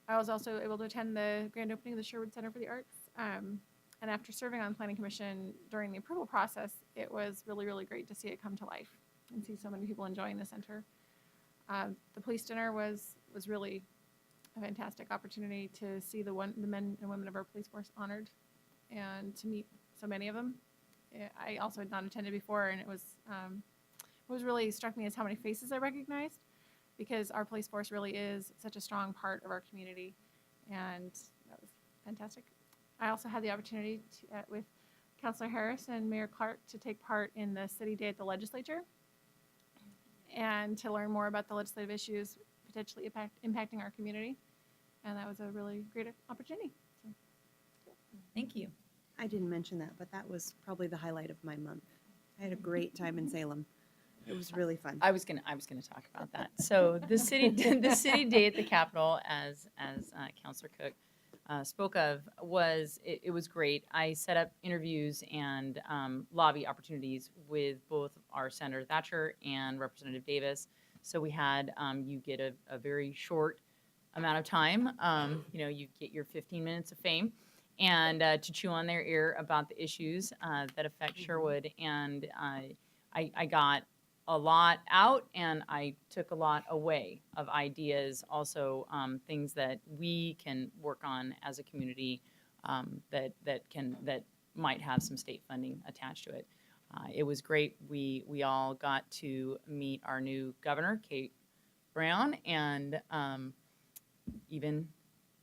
I was also able to attend the grand opening of the Sherwood Center for the Arts. And after serving on the planning commission during the approval process, it was really, really great to see it come to life and see so many people enjoying the center. The police dinner was really a fantastic opportunity to see the men and women of our police force honored and to meet so many of them. I also had not attended before, and it was what really struck me as how many faces I recognized, because our police force really is such a strong part of our community, and that was fantastic. I also had the opportunity to, with Councilor Harris and Mayor Clark, to take part in the City Day at the Legislature and to learn more about the legislative issues potentially impacting our community, and that was a really great opportunity. So.
Thank you.
I didn't mention that, but that was probably the highlight of my month. I had a great time in Salem. It was really fun.
I was gonna talk about that. So the city day at the Capitol, as Councilor Cook spoke of, was great. I set up interviews and lobby opportunities with both our Senator Thatcher and Representative Davis. So we had you get a very short amount of time. You get your 15 minutes of fame, and to chew on their ear about the issues that affect Sherwood. And I got a lot out, and I took a lot away of ideas, also things that we can work on as a community that might have some state funding attached to it. It was great. We all got to meet our new governor, Kate Brown, and even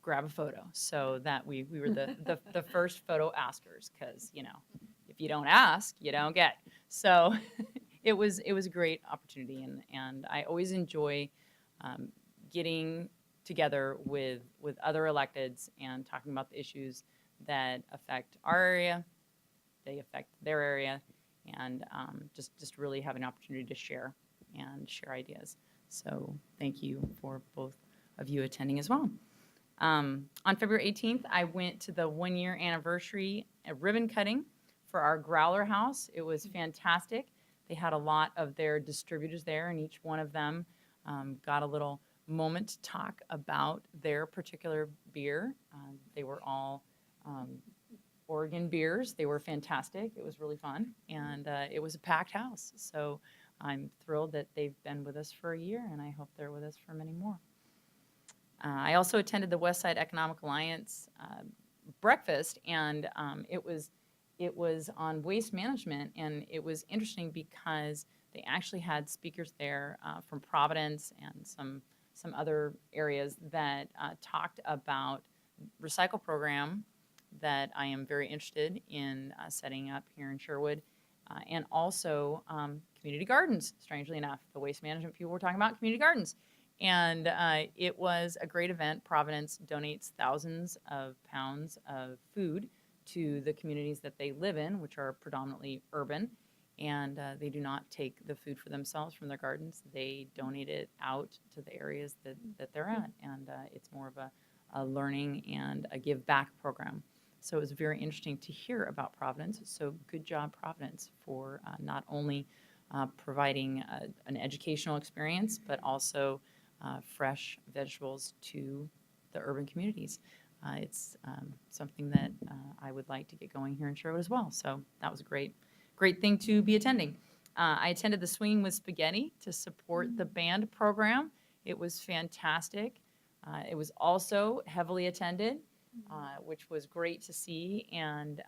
grab a photo, so that we were the first photo askers, because if you don't ask, you don't get. So it was a great opportunity, and I always enjoy getting together with other electeds and talking about the issues that affect our area, they affect their area, and just really have an opportunity to share ideas. So thank you for both of you attending as well. On February 18th, I went to the 1-year anniversary ribbon cutting for our Growler House. It was fantastic. They had a lot of their distributors there, and each one of them got a little moment to talk about their particular beer. They were all Oregon beers. They were fantastic. It was really fun, and it was a packed house. So I'm thrilled that they've been with us for a year, and I hope they're with us for many more. I also attended the Westside Economic Alliance breakfast, and it was on waste management, and it was interesting because they actually had speakers there from Providence and some other areas that talked about recycle program that I am very interested in setting up here in Sherwood, and also community gardens. Strangely enough, the waste management people were talking about community gardens. And it was a great event. Providence donates thousands of pounds of food to the communities that they live in, which are predominantly urban. And they do not take the food for themselves from their gardens. They donate it out to the areas that they're at. And it's more of a learning and a give back program. So it was very interesting to hear about Providence. So good job, Providence, for not only providing an educational experience, but also fresh vegetables to the urban communities. It's something that I would like to get going here in Sherwood as well. So that was a great thing to be attending. I attended the Swinging with Spaghetti to support the band program. It was fantastic. It was also heavily attended, which was great to see. And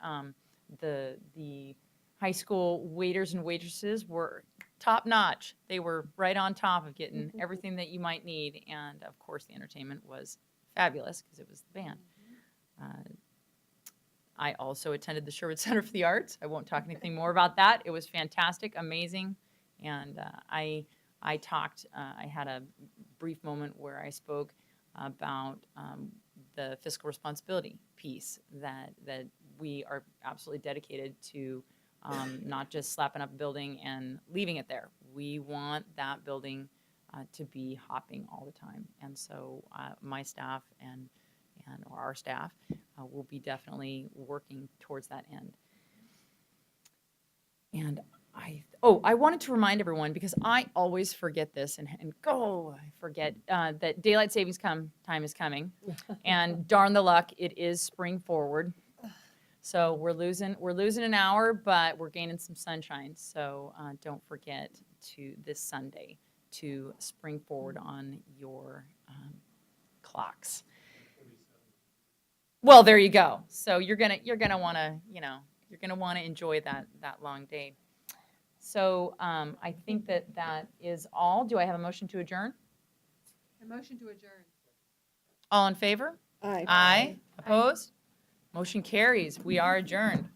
the high school waiters and waitresses were top notch. They were right on top of getting everything that you might need. And of course, the entertainment was fabulous because it was the band. I also attended the Sherwood Center for the Arts. I won't talk anything more about that. It was fantastic, amazing. And I had a brief moment where I spoke about the fiscal responsibility piece that we are absolutely dedicated to, not just slapping up a building and leaving it there.
We want that building to be hopping all the time. And so my staff and or our staff will be definitely working towards that end. And I wanted to remind everyone, because I always forget this and I forget that daylight savings time is coming. And darn the luck, it is spring forward. So we're losing an hour, but we're gaining some sunshine. So don't forget this Sunday to spring forward on your clocks. Well, there you go. So you're gonna want to enjoy that long day. So I think that is all. Do I have a motion to adjourn?
A motion to adjourn.
All in favor?
Aye.
Aye. Opposed? Motion carries. We are adjourned.